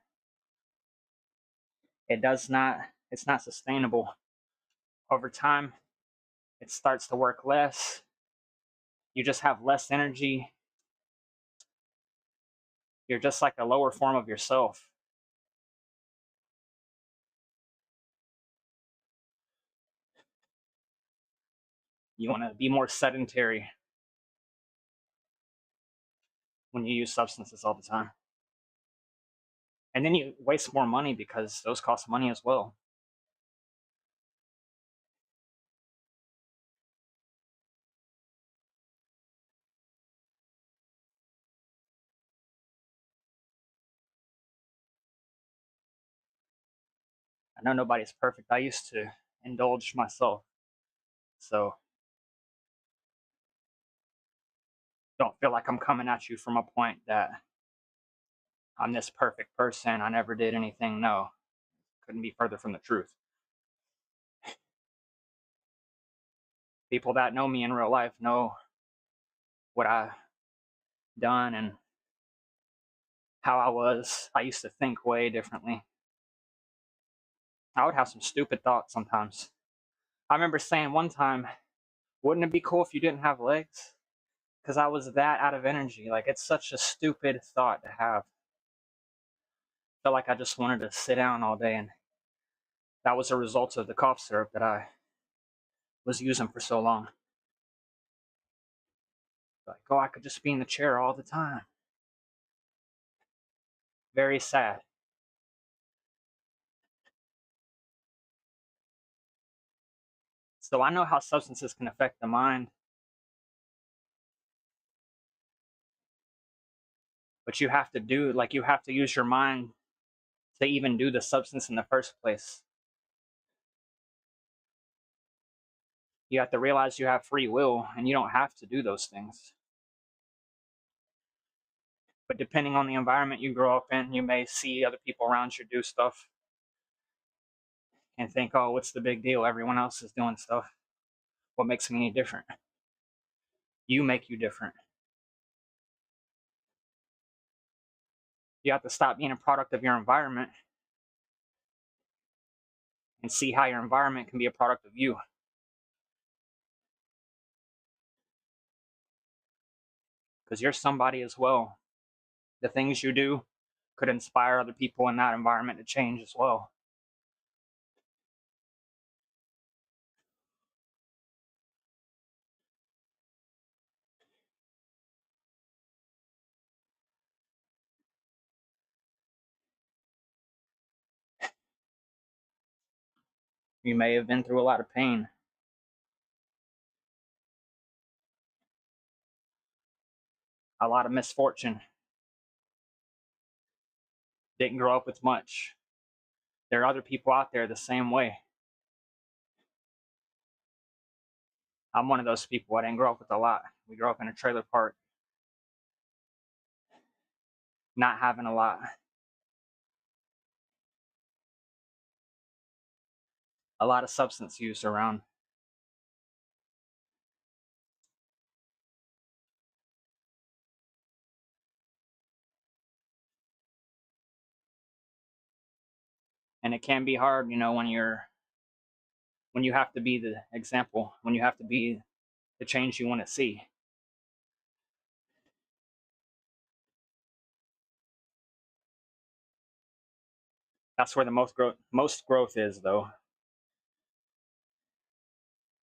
it's not sustainable. Over time, it starts to work less. You just have less energy. You're just like a lower form of yourself. You want to be more sedentary when you use substances all the time. And then you waste more money because those cost money as well. I know nobody's perfect. I used to indulge myself. So don't feel like I'm coming at you from a point that I'm this perfect person, I never did anything. No, couldn't be further from the truth. People that know me in real life know what I've done and how I was. I used to think way differently. I would have some stupid thoughts sometimes. I remember saying one time, wouldn't it be cool if you didn't have legs? Because I was that out of energy. Like, it's such a stupid thought to have. Felt like I just wanted to sit down all day, and that was a result of the cough syrup that I was using for so long. Like, oh, I could just be in the chair all the time. Very sad. So I know how substances can affect the mind, but you have to you have to use your mind to even do the substance in the first place. You have to realize you have free will and you don't have to do those things. But depending on the environment you grow up in, you may see other people around you do stuff and think, oh, what's the big deal? Everyone else is doing stuff. What makes me any different? You make you different. You have to stop being a product of your environment and see how your environment can be a product of you. Because you're somebody as well. The things you do could inspire other people in that environment to change as well. You may have been through a lot of pain. A lot of misfortune. Didn't grow up with much. There are other people out there the same way. I'm one of those people. I didn't grow up with a lot. We grew up in a trailer park, not having a lot. A lot of substance use around. And it can be hard, when you have to be the example, when you have to be the change you want to see. That's where the most growth is, though.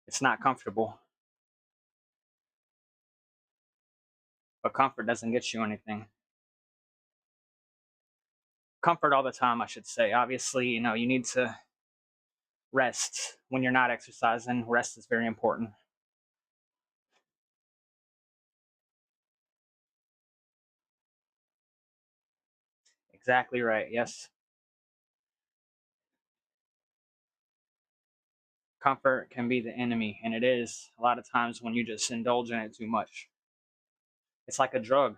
It's not comfortable, but comfort doesn't get you anything. Comfort all the time, I should say. Obviously, you need to rest when you're not exercising. Rest is very important. Exactly right. Yes. Comfort can be the enemy, and it is a lot of times when you just indulge in it too much. It's like a drug.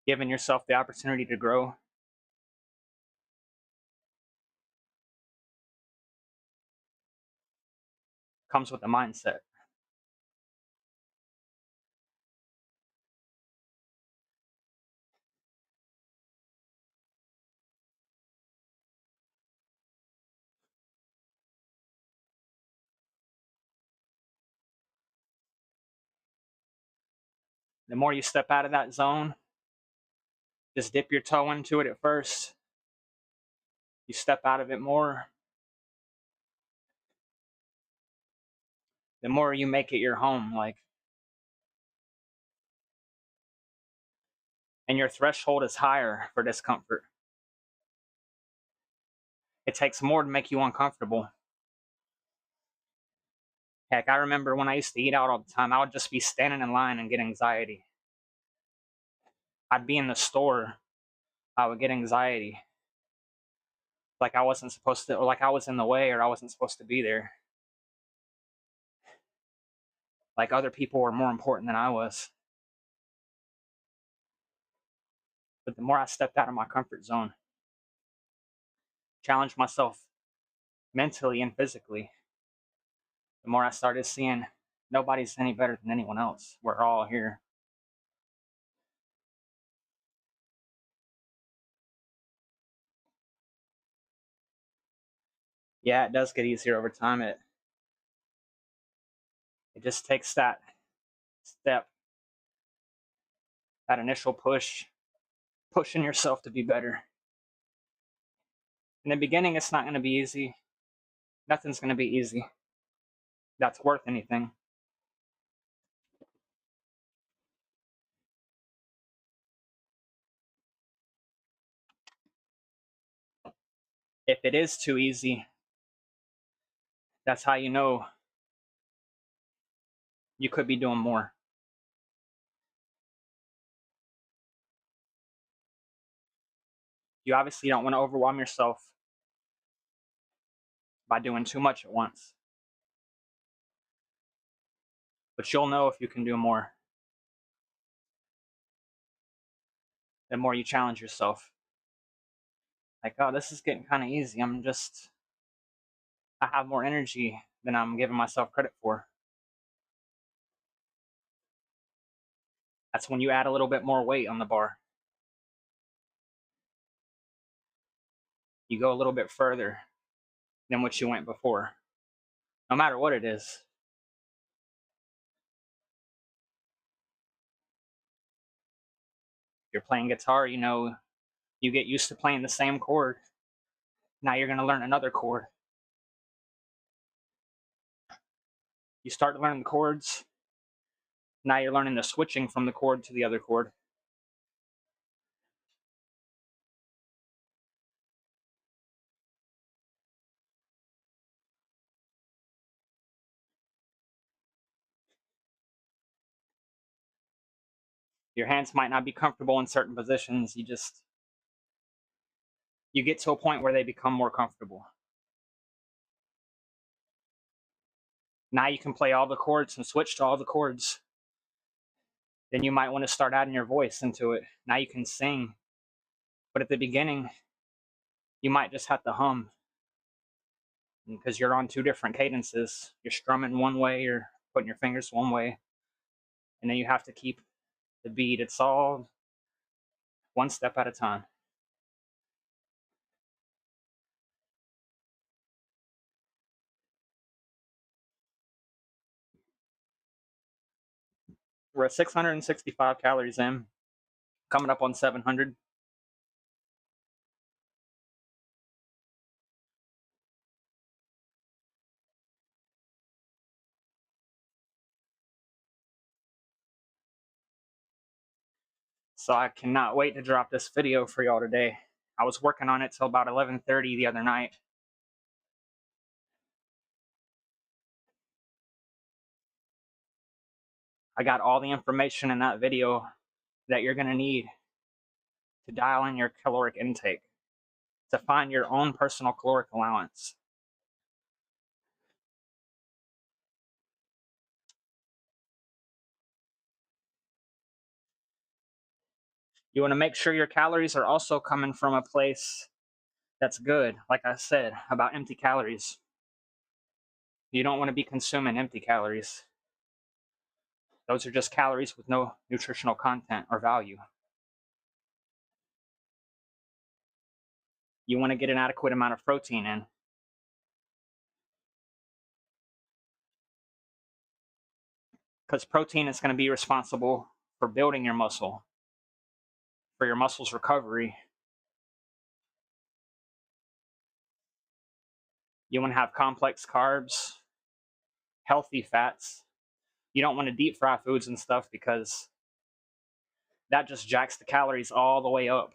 Giving yourself the opportunity to grow comes with a mindset. The more you step out of that zone, just dip your toe into it at first. You step out of it more, the more you make it your home, and your threshold is higher for discomfort. It takes more to make you uncomfortable. Heck, I remember when I used to eat out all the time, I would just be standing in line and get anxiety. I'd be in the store, I would get anxiety. like I wasn't supposed to, or like I was in the way, or I wasn't supposed to be there. Like other people were more important than I was. But the more I stepped out of my comfort zone, challenged myself mentally and physically, the more I started seeing nobody's any better than anyone else. We're all here. Yeah, it does get easier over time. It just takes that step, that initial push, pushing yourself to be better. In the beginning, it's not going to be easy. Nothing's going to be easy. That's worth anything. If it is too easy, that's how you know you could be doing more. You obviously don't want to overwhelm yourself by doing too much at once. But you'll know if you can do more the more you challenge yourself. Like, oh, this is getting kind of easy. I have more energy than I'm giving myself credit for. That's when you add a little bit more weight on the bar. You go a little bit further than what you went before, no matter what it is. You're playing guitar, you know, you get used to playing the same chord. Now you're going to learn another chord. You start to learn the chords. Now you're learning the switching from the chord to the other chord. Your hands might not be comfortable in certain positions. You get to a point where they become more comfortable. Now you can play all the chords and switch to all the chords. Then you might want to start adding your voice into it. Now you can sing. But at the beginning, you might just have to hum because you're on two different cadences. You're strumming one way, you're putting your fingers one way, and then you have to keep the beat. It's all one step at a time. We're at 665 calories in, coming up on 700. So I cannot wait to drop this video for y'all today. I was working on it till about 11:30 the other night. I got all the information in that video that you're going to need to dial in your caloric intake, to find your own personal caloric allowance. You want to make sure your calories are also coming from a place that's good. Like I said about empty calories. You don't want to be consuming empty calories. Those are just calories with no nutritional content or value. You want to get an adequate amount of protein in. Because protein is going to be responsible for building your muscle, for your muscle's recovery. You want to have complex carbs, healthy fats. You don't want to deep fry foods and stuff because that just jacks the calories all the way up.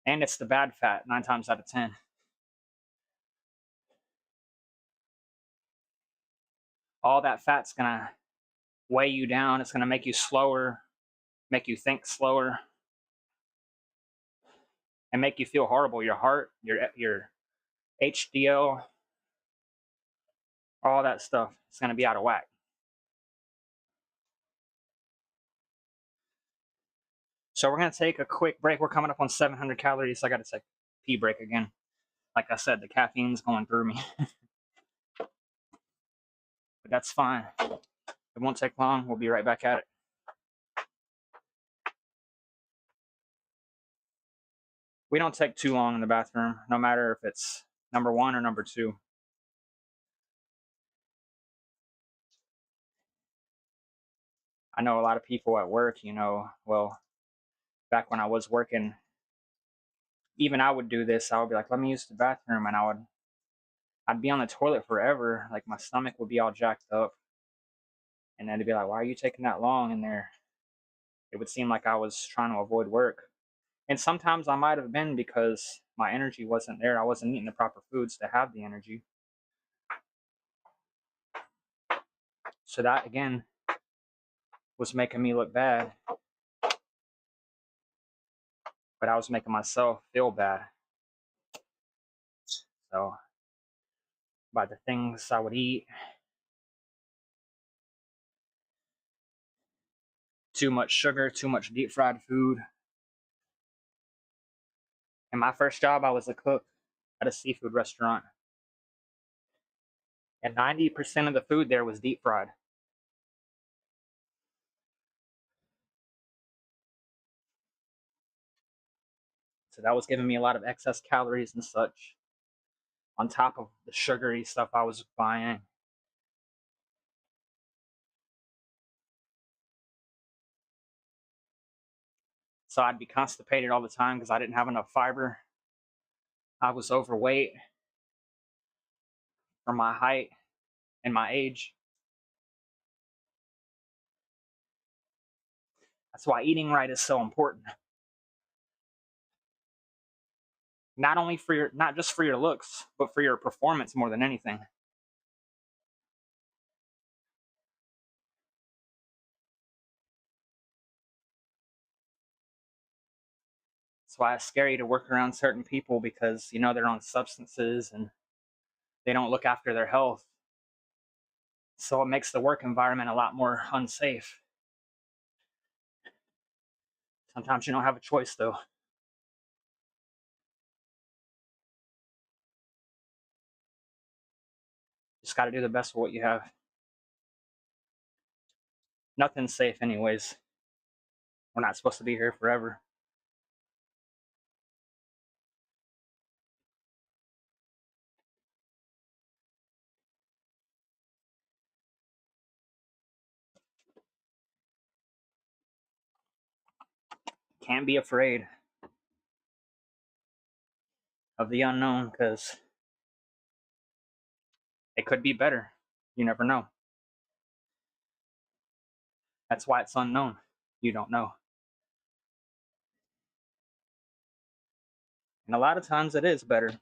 And it's the bad fat 9 times out of 10. All that fat's going to weigh you down. It's going to make you slower, make you think slower. and make you feel horrible. Your heart, your HDL, all that stuff is going to be out of whack. So we're going to take a quick break. We're coming up on 700 calories. So I got to take a pee break again. Like I said, the caffeine's going through me. But that's fine. It won't take long. We'll be right back at it. We don't take too long in the bathroom, no matter if it's number 1 or number 2. I know a lot of people at work, well, back when I was working, even I would do this. I would be like, let me use the bathroom, and I'd be on the toilet forever. Like my stomach would be all jacked up, and then they'd be like, why are you taking that long in there? It would seem like I was trying to avoid work. And sometimes I might have been because my energy wasn't there. I wasn't eating the proper foods to have the energy. So that, again, was making me look bad. But I was making myself feel bad. So, by the things I would eat, too much sugar, too much deep fried food. In my first job, I was a cook at a seafood restaurant. And 90% of the food there was deep fried. So that was giving me a lot of excess calories and such, on top of the sugary stuff I was buying. So I'd be constipated all the time because I didn't have enough fiber. I was overweight for my height and my age. That's why eating right is so important. Not just for your looks, but for your performance more than anything. That's why it's scary to work around certain people because they're on substances and they don't look after their health. So it makes the work environment a lot more unsafe. Sometimes you don't have a choice though. Just got to do the best with what you have. Nothing's safe anyways. We're not supposed to be here forever. Can't be afraid of the unknown because it could be better. You never know. That's why it's unknown. You don't know. And a lot of times it is better.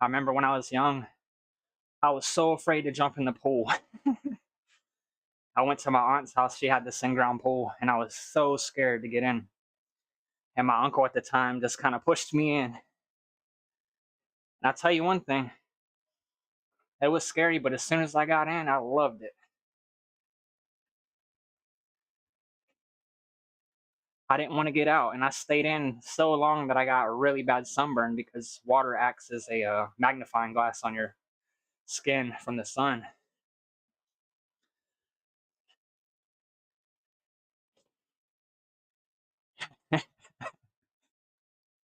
I remember when I was young, I was so afraid to jump in the pool. I went to my aunt's house. She had this in-ground pool, and I was so scared to get in. And my uncle at the time just kind of pushed me in. And I'll tell you one thing, it was scary, but as soon as I got in, I loved it. I didn't want to get out, and I stayed in so long that I got a really bad sunburn because water acts as a magnifying glass on your skin from the sun.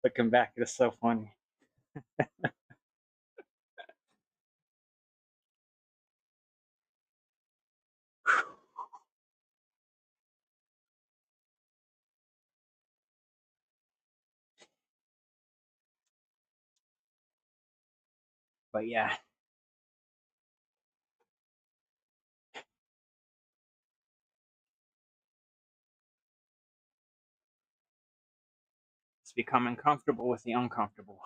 Looking back, it's so funny. But yeah, it's becoming comfortable with the uncomfortable.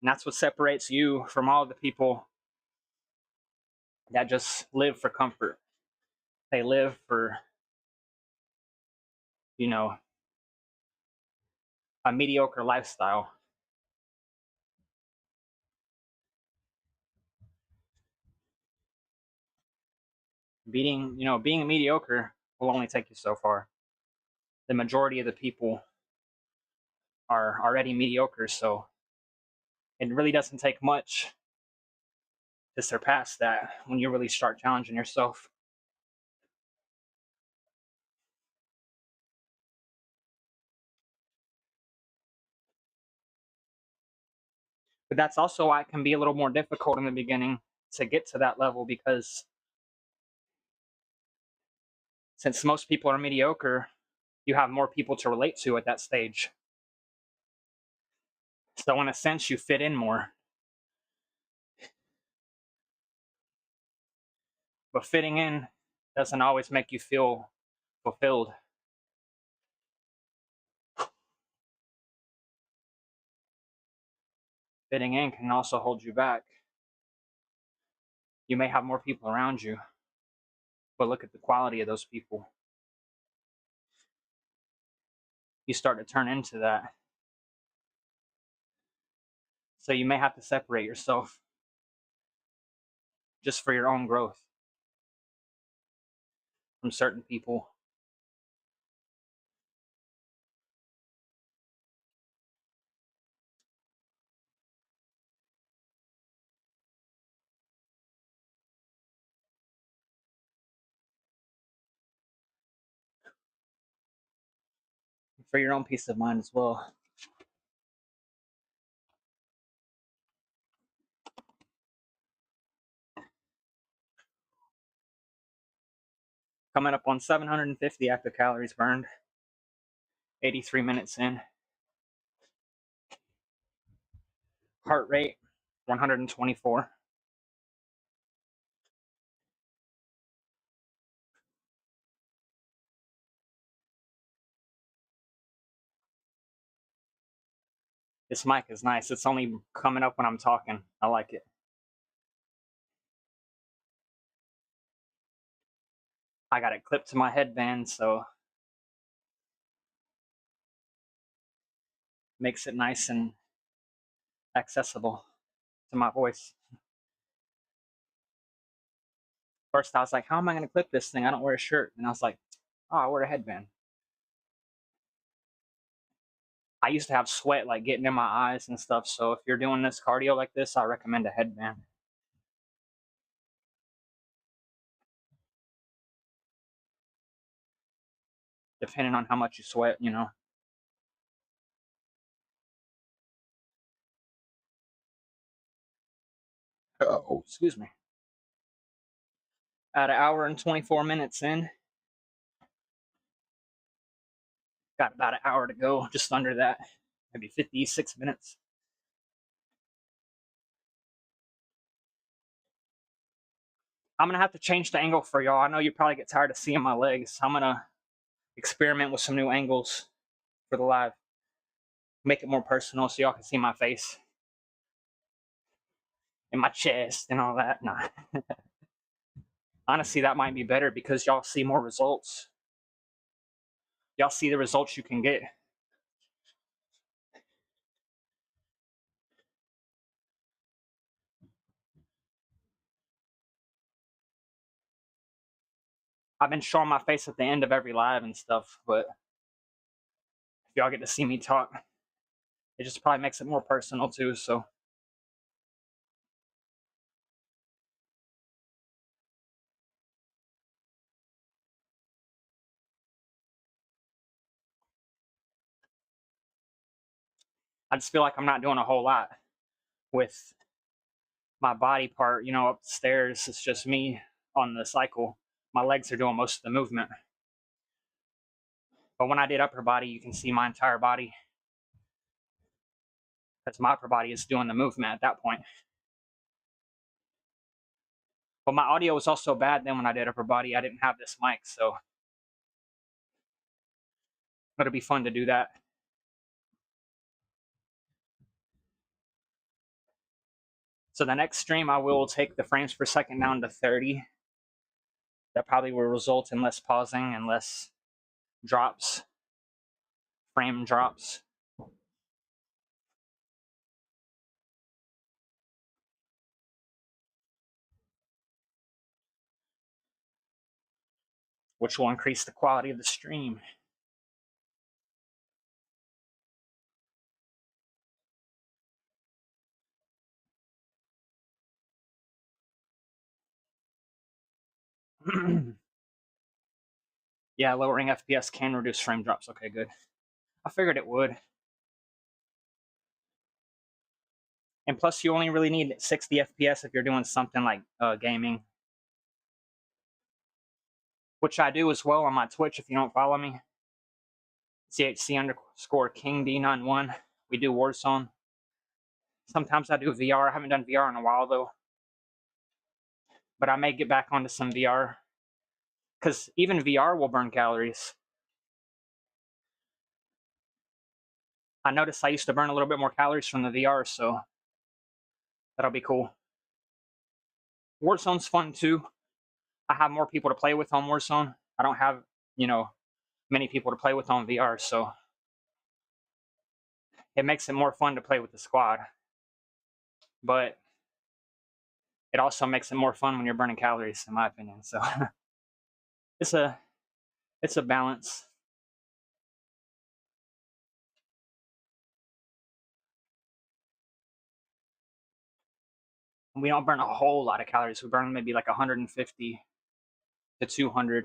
And that's what separates you from all the people that just live for comfort. they live for, you know, a mediocre lifestyle. Being mediocre will only take you so far. The majority of the people are already mediocre, so it really doesn't take much to surpass that when you really start challenging yourself. But that's also why it can be a little more difficult in the beginning to get to that level, because since most people are mediocre, you have more people to relate to at that stage. So in a sense, you fit in more. But fitting in doesn't always make you feel fulfilled. Fitting in can also hold you back. You may have more people around you, but look at the quality of those people. You start to turn into that. So you may have to separate yourself just for your own growth from certain people. For your own peace of mind as well. Coming up on 750 active calories burned, 83 minutes in. Heart rate, 124. This mic is nice. It's only coming up when I'm talking. I like it. I got it clipped to my headband, so makes it nice and accessible to my voice. First, I was like, how am I going to clip this thing? I don't wear a shirt. And I was like, oh, I wear a headband. I used to have sweat like getting in my eyes and stuff. So if you're doing this cardio like this, I recommend a headband. Depending on how much you sweat, you know. Oh, excuse me. At an hour and 24 minutes in, got about an hour to go, just under that, maybe 56 minutes. I'm gonna have to change the angle for y'all. I know you probably get tired of seeing my legs. I'm gonna experiment with some new angles for the live. Make it more personal so y'all can see my face and my chest and all that. Nah. Honestly, that might be better because y'all see more results. Y'all see the results you can get. I've been showing my face at the end of every live and stuff, but if y'all get to see me talk, it just probably makes it more personal too. So I just feel like I'm not doing a whole lot with my body part, upstairs. It's just me on the cycle. My legs are doing most of the movement. But when I did upper body, you can see my entire body because my upper body is doing the movement at that point. But my audio was also bad then when I did upper body. I didn't have this mic, so it'll be fun to do that. So the next stream, I will take the frames per second down to 30. That probably will result in less pausing and less drops, frame drops. Which will increase the quality of the stream. Yeah, lowering FPS can reduce frame drops. Okay, good. I figured it would. And plus, you only really need 60 FPS if you're doing something like gaming, which I do as well on my Twitch if you don't follow me. CHC_KingD91. We do Warzone. Sometimes I do VR. I haven't done VR in a while though, but I may get back onto some VR because even VR will burn calories. I noticed I used to burn a little bit more calories from the VR, so that'll be cool. Warzone's fun too. I have more people to play with on Warzone. I don't have, many people to play with on VR, so it makes it more fun to play with the squad. But it also makes it more fun when you're burning calories, in my opinion. So it's a balance. We don't burn a whole lot of calories. We burn maybe like 150 to 200,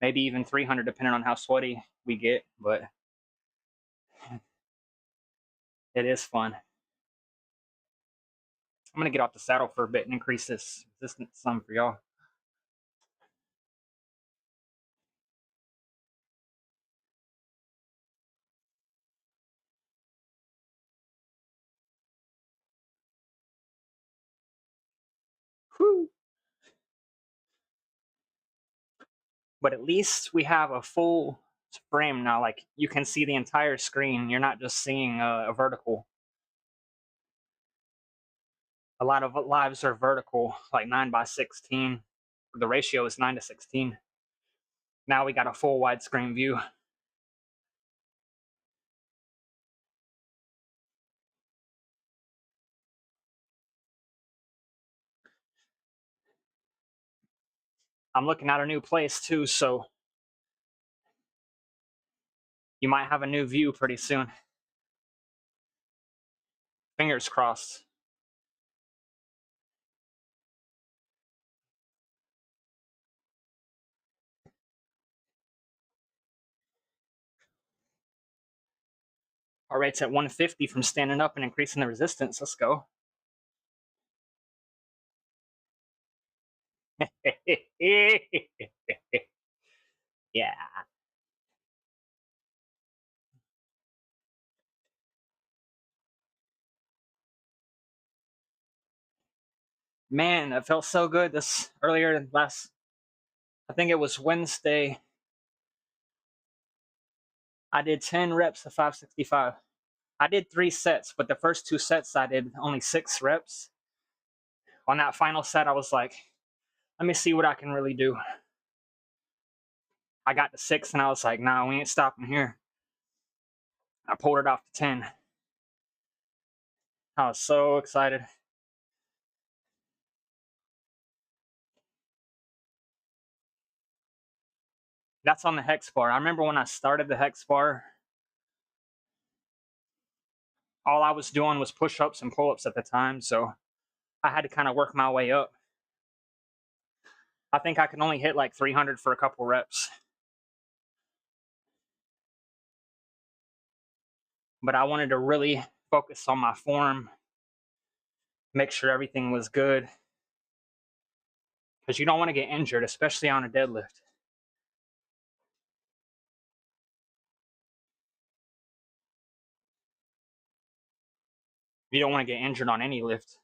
maybe even 300, depending on how sweaty we get. But it is fun. I'm gonna get off the saddle for a bit and increase this resistance some for y'all. Whew. But at least we have a full frame now. Like you can see the entire screen. You're not just seeing a vertical. A lot of lives are vertical, like 9:16. The ratio is 9:16. Now we got a full widescreen view. I'm looking at a new place too, so you might have a new view pretty soon. Fingers crossed. Our rate's at 150 from standing up and increasing the resistance. Let's go. Yeah. Man, it felt so good this earlier last, I think it was Wednesday. I did 10 reps of 565. I did 3 sets, but the first 2 sets I did only 6 reps. On that final set, I was like, let me see what I can really do. I got to 6 and I was like, nah, we ain't stopping here. I pulled it off to 10. I was so excited. That's on the hex bar. I remember when I started the hex bar, all I was doing was push-ups and pull-ups at the time, so I had to kind of work my way up. I think I can only hit like 300 for a couple reps. But I wanted to really focus on my form, make sure everything was good. Because you don't want to get injured, especially on a deadlift. You don't want to get injured on any lift.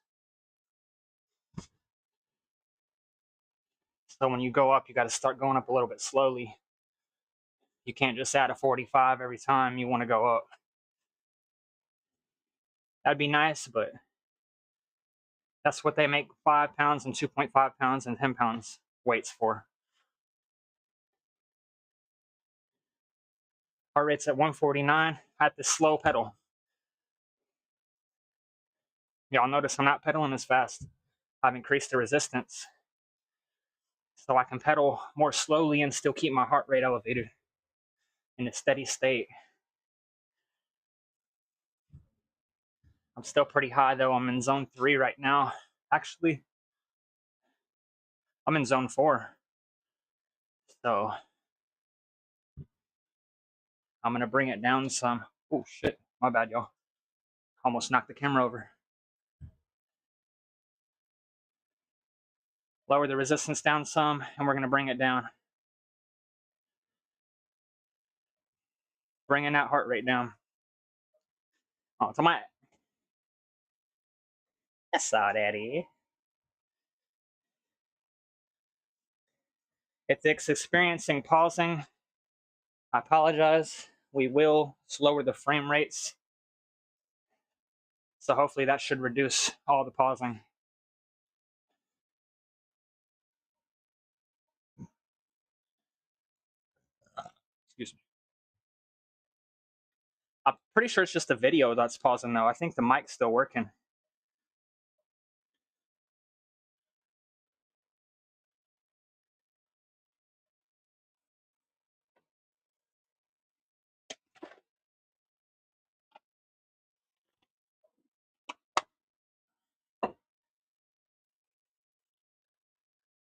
So when you go up, you got to start going up a little bit slowly. You can't just add a 45 every time you want to go up. That'd be nice, but that's what they make 5 pounds and 2.5 pounds and 10 pounds. weights for. Heart rate's at 149 at the slow pedal. Y'all notice I'm not pedaling as fast. I've increased the resistance so I can pedal more slowly and still keep my heart rate elevated in a steady state. I'm still pretty high though. I'm in zone 3 right now. Actually, I'm in zone 4. So I'm gonna bring it down some. Oh shit, my bad, y'all. Almost knocked the camera over. Lower the resistance down some, and we're gonna bring it down. Bringing that heart rate down. Oh, to my. I saw daddy. If it's experiencing pausing, I apologize. We will slower the frame rates. So hopefully that should reduce all the pausing. Excuse me. I'm pretty sure it's just the video that's pausing though. I think the mic's still working.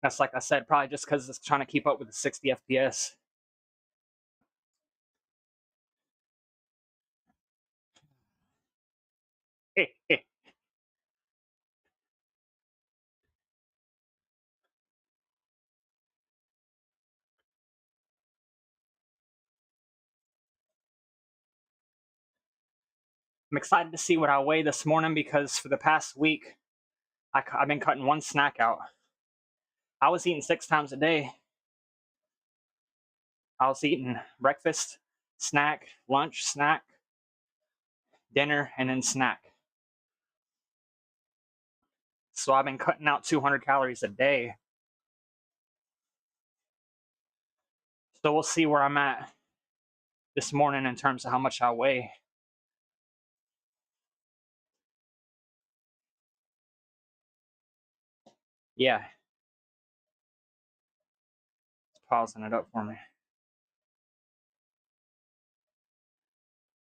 That's like I said, probably just because it's trying to keep up with the 60 FPS. I'm excited to see what I weigh this morning because for the past week, I've been cutting one snack out. I was eating 6 times a day. I was eating breakfast, snack, lunch, snack, dinner, and then snack. So I've been cutting out 200 calories a day. So we'll see where I'm at this morning in terms of how much I weigh. Yeah. It's pausing it up for me.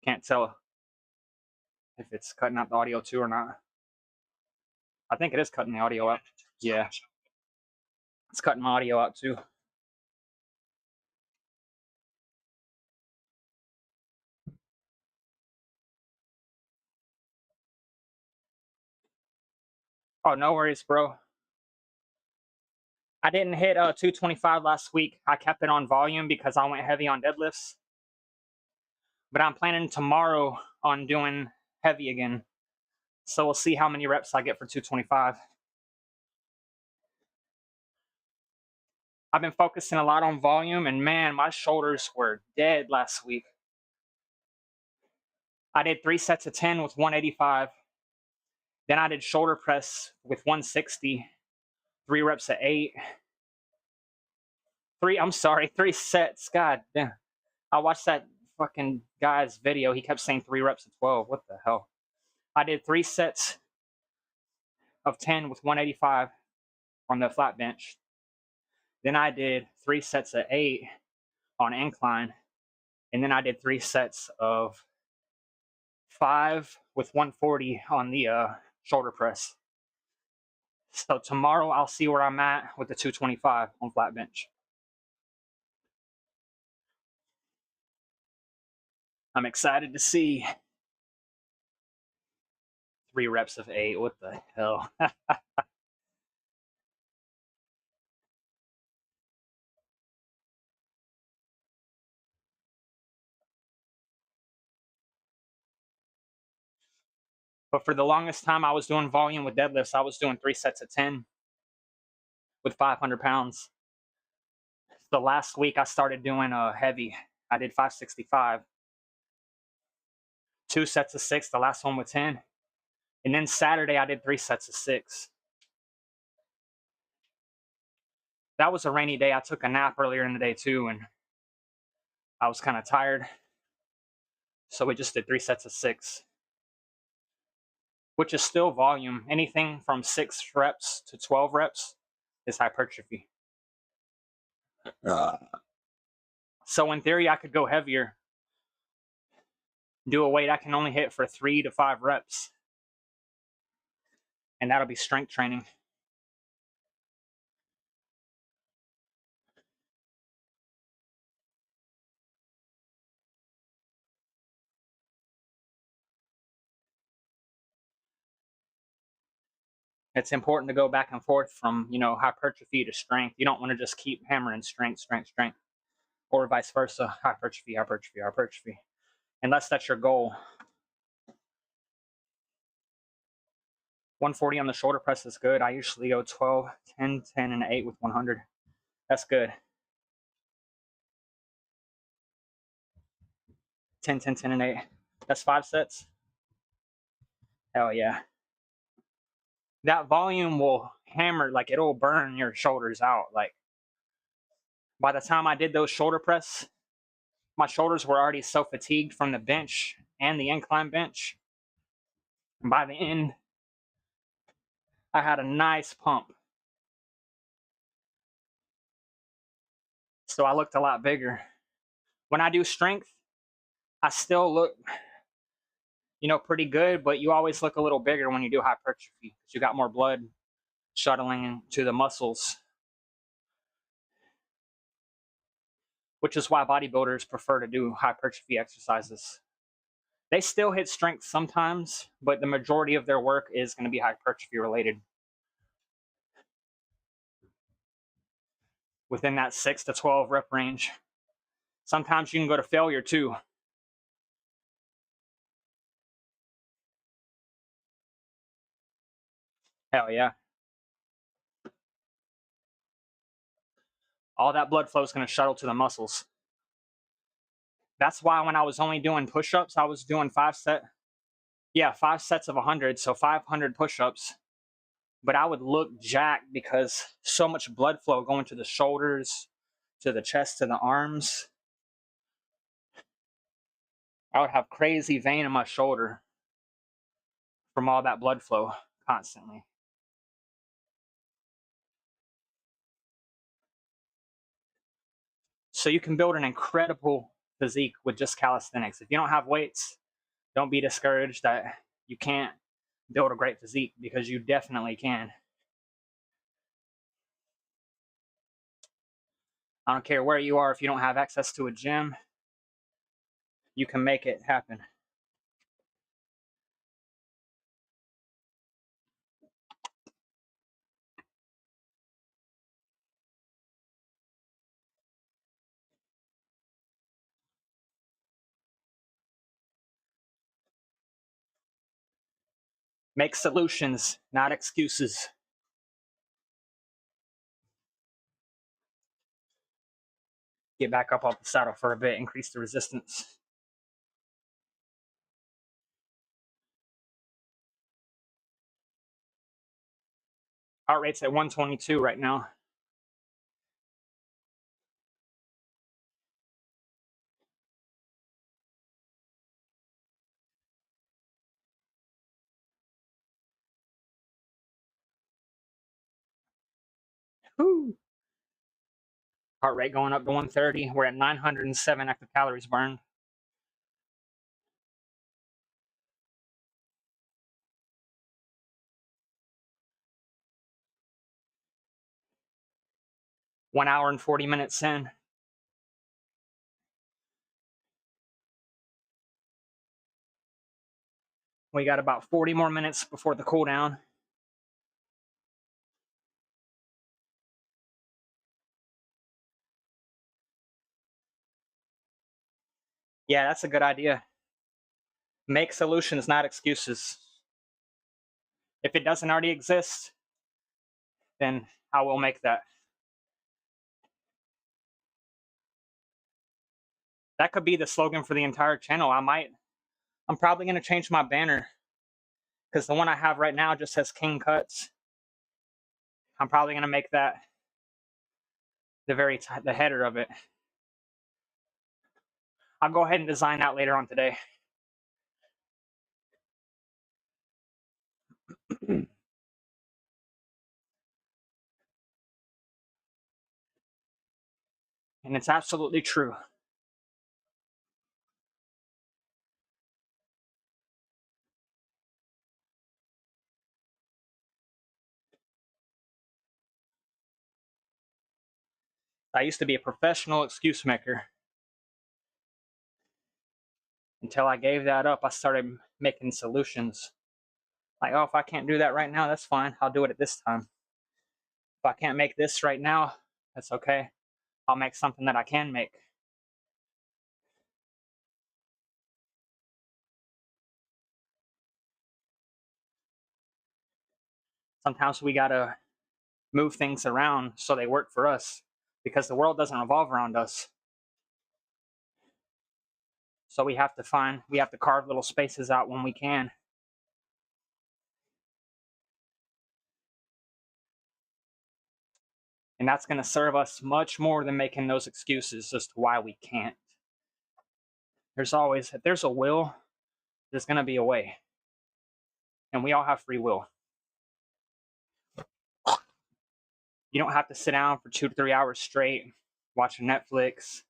Can't tell if it's cutting out the audio too or not. I think it is cutting the audio out. Yeah. It's cutting my audio out too. Oh, no worries, bro. I didn't hit 225 last week. I kept it on volume because I went heavy on deadlifts. But I'm planning tomorrow on doing heavy again. So we'll see how many reps I get for 225. I've been focusing a lot on volume, and man, my shoulders were dead last week. I did 3 sets of 10 with 185. Then I did shoulder press with 160, 3 reps at 8. 3 sets. God damn. I watched that fucking guy's video. He kept saying 3 reps at 12. What the hell? I did 3 sets of 10 with 185 on the flat bench. Then I did 3 sets of 8 on incline. And then I did 3 sets of 5 with 140 on the shoulder press. So tomorrow I'll see where I'm at with the 225 on flat bench. I'm excited to see 3 reps of 8. What the hell? But for the longest time I was doing volume with deadlifts, I was doing 3 sets of 10 with 500 pounds. So last week I started doing heavy. I did 565. 2 sets of 6, the last one with 10. And then Saturday I did 3 sets of 6. That was a rainy day. I took a nap earlier in the day too, and I was kind of tired. So we just did 3 sets of 6, which is still volume. Anything from 6 reps to 12 reps is hypertrophy. So in theory, I could go heavier, do a weight I can only hit for 3 to 5 reps, and that'll be strength training. It's important to go back and forth from, hypertrophy to strength. You don't want to just keep hammering strength, strength, strength, or vice versa, hypertrophy, hypertrophy, hypertrophy, unless that's your goal. 140 on the shoulder press is good. I usually go 12, 10, 10, and 8 with 100. That's good. 10, 10, 10, and 8. That's 5 sets. Hell yeah. That volume will hammer, like it'll burn your shoulders out. Like by the time I did those shoulder press, my shoulders were already so fatigued from the bench and the incline bench. And by the end, I had a nice pump. So I looked a lot bigger. When I do strength, I still look, pretty good, but you always look a little bigger when you do hypertrophy because you got more blood shuttling into the muscles, which is why bodybuilders prefer to do hypertrophy exercises. They still hit strength sometimes, but the majority of their work is going to be hypertrophy related. Within that 6 to 12 rep range. Sometimes you can go to failure too. Hell yeah. All that blood flow is going to shuttle to the muscles. That's why when I was only doing push-ups, I was doing 5 sets of 100, so 500 push-ups. But I would look jacked because so much blood flow going to the shoulders, to the chest, to the arms. I would have crazy vein in my shoulder from all that blood flow constantly. So you can build an incredible physique with just calisthenics. If you don't have weights, don't be discouraged that you can't build a great physique, because you definitely can. I don't care where you are. If you don't have access to a gym, you can make it happen. Make solutions, not excuses. Get back up off the saddle for a bit, increase the resistance. Heart rate's at 122 right now. Woo. Heart rate going up to 130. We're at 907 active calories burned. One hour and 40 minutes in. We got about 40 more minutes before the cool down. Yeah, that's a good idea. Make solutions, not excuses. If it doesn't already exist, then I will make that. That could be the slogan for the entire channel. I'm probably going to change my banner, because the one I have right now just says King Cuts. I'm probably going to make that the header of it. I'll go ahead and design that later on today. And it's absolutely true. I used to be a professional excuse maker. Until I gave that up, I started making solutions. Like, oh, if I can't do that right now, that's fine. I'll do it at this time. If I can't make this right now, that's okay. I'll make something that I can make. Sometimes we gotta move things around so they work for us because the world doesn't revolve around us. So we have to carve little spaces out when we can. And that's going to serve us much more than making those excuses as to why we can't. If there's a will, there's going to be a way. And we all have free will. You don't have to sit down for 2 to 3 hours straight watching Netflix,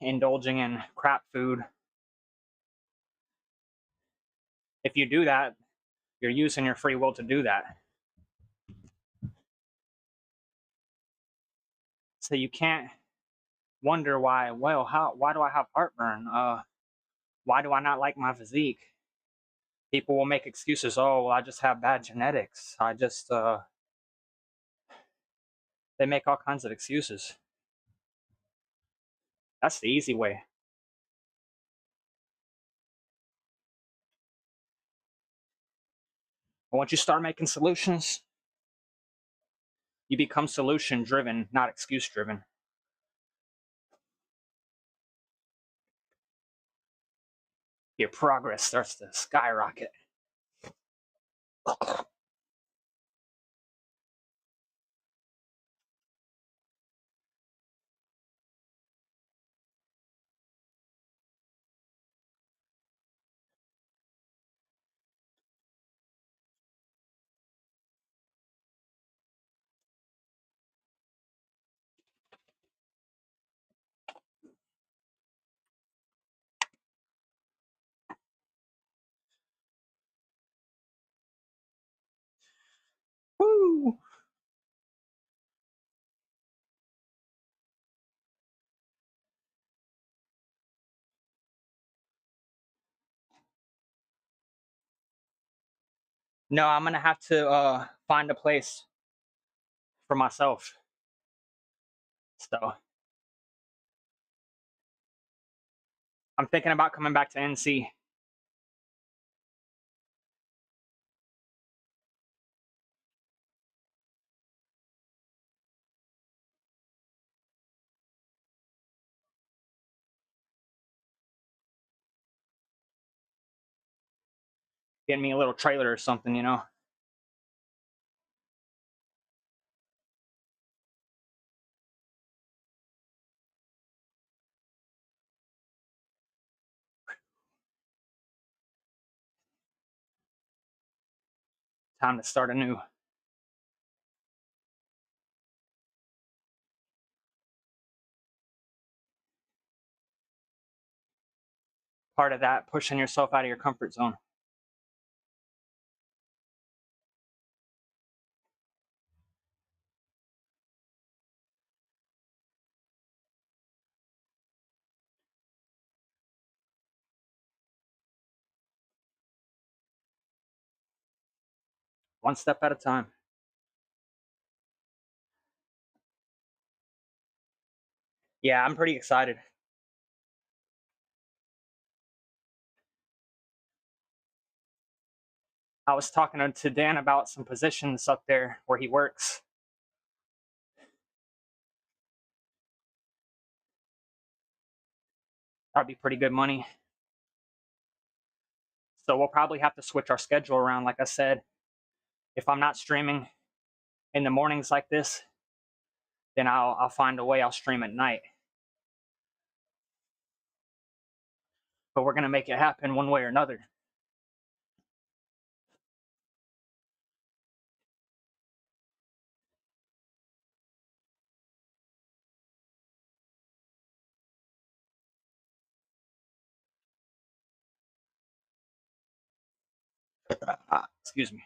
indulging in crap food. If you do that, you're using your free will to do that. So you can't wonder why, why do I have heartburn? Why do I not like my physique? People will make excuses. Oh, well, I just have bad genetics. They make all kinds of excuses. That's the easy way. But once you start making solutions, you become solution driven, not excuse driven. Your progress starts to skyrocket. Woo! No, I'm gonna have to find a place for myself. So I'm thinking about coming back to NC. Getting me a little trailer or something, Time to start anew. Part of that, pushing yourself out of your comfort zone. One step at a time. Yeah, I'm pretty excited. I was talking to Dan about some positions up there where he works. That'd be pretty good money. So we'll probably have to switch our schedule around. Like I said, if I'm not streaming in the mornings like this, then I'll find a way. I'll stream at night. But we're gonna make it happen one way or another. Excuse me.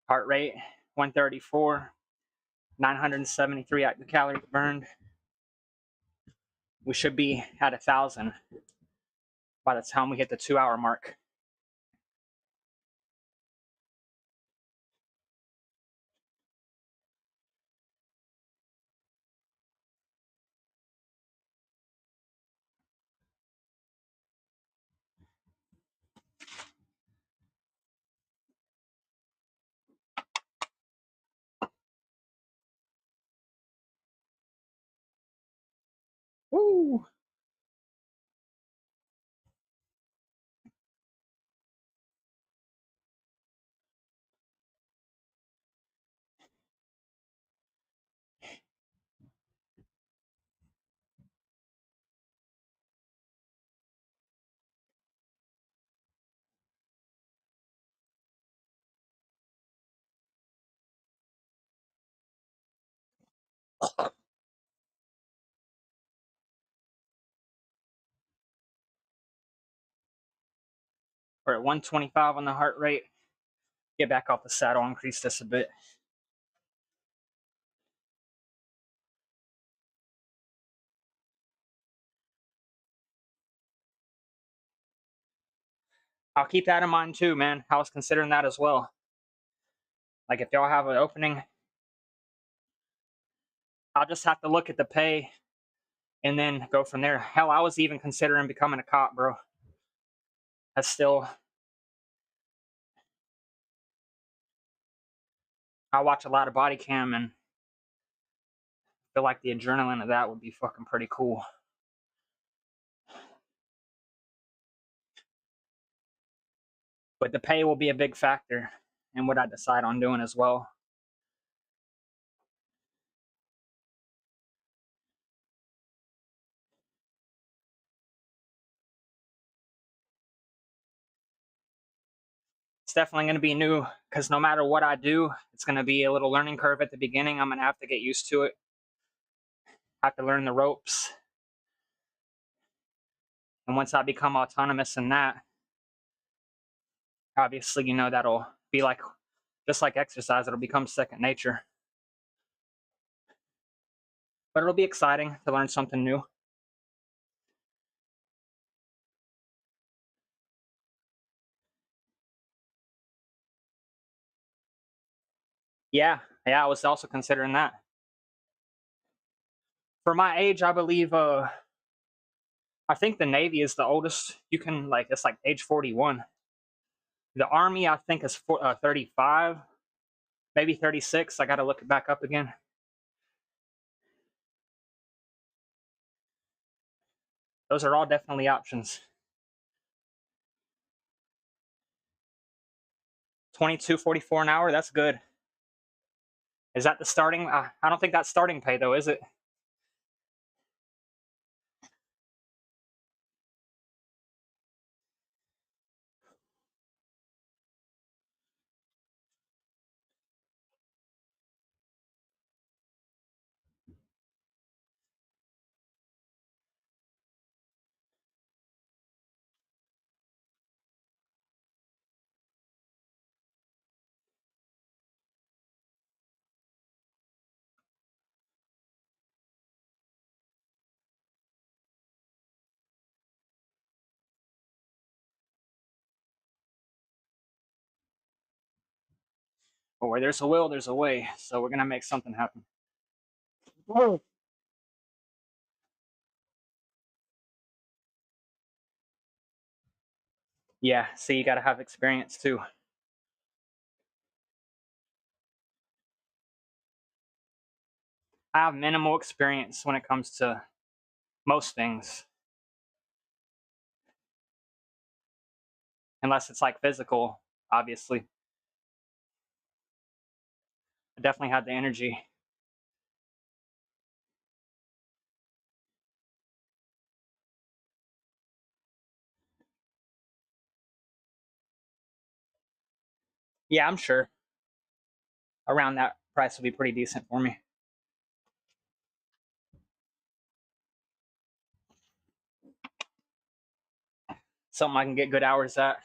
Heart rate 134, 973 active calories burned. We should be at 1,000 by the time we hit the 2-hour mark. Woo! We're at 125 on the heart rate. Get back off the saddle, increase this a bit. I'll keep that in mind too, man. I was considering that as well. Like if y'all have an opening, I'll just have to look at the pay and then go from there. Hell, I was even considering becoming a cop, bro. That's still. I watch a lot of body cam and feel like the adrenaline of that would be fucking pretty cool. But the pay will be a big factor in what I decide on doing as well. It's definitely going to be new because no matter what I do, it's going to be a little learning curve at the beginning. I'm going to have to get used to it. Have to learn the ropes. And once I become autonomous in that, obviously, you know, that'll be like, just like exercise, it'll become second nature. But it'll be exciting to learn something new. Yeah, I was also considering that. For my age, I believe, I think the Navy is the oldest. You can, like, it's like age 41. The Army, I think, is 35, maybe 36. I got to look it back up again. Those are all definitely options. 22.44 an hour, that's good. Is that the starting? I don't think that's starting pay, though, is it? But where there's a will, there's a way. So we're going to make something happen. Yeah, see, you got to have experience too. I have minimal experience when it comes to most things, unless it's like physical, obviously. I definitely had the energy. Yeah, I'm sure around that price will be pretty decent for me. Something I can get good hours at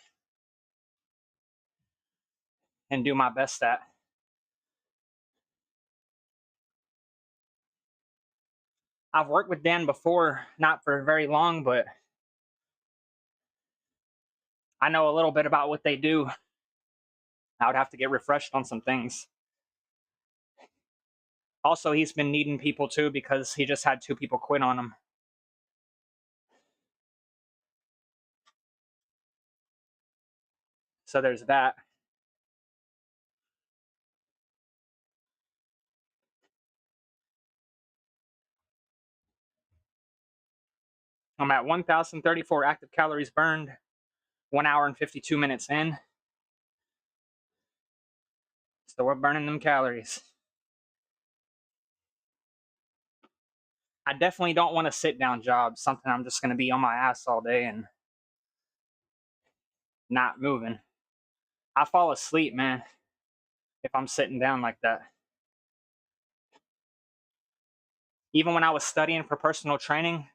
and do my best at. I've worked with Dan before, not for very long, but I know a little bit about what they do. I would have to get refreshed on some things. Also, he's been needing people too because he just had two people quit on him. So there's that. I'm at 1,034 active calories burned, 1 hour and 52 minutes in. So we're burning them calories. I definitely don't want a sit down job, something I'm just going to be on my ass all day and not moving. I fall asleep, man, if I'm sitting down like that. Even when I was studying for personal training,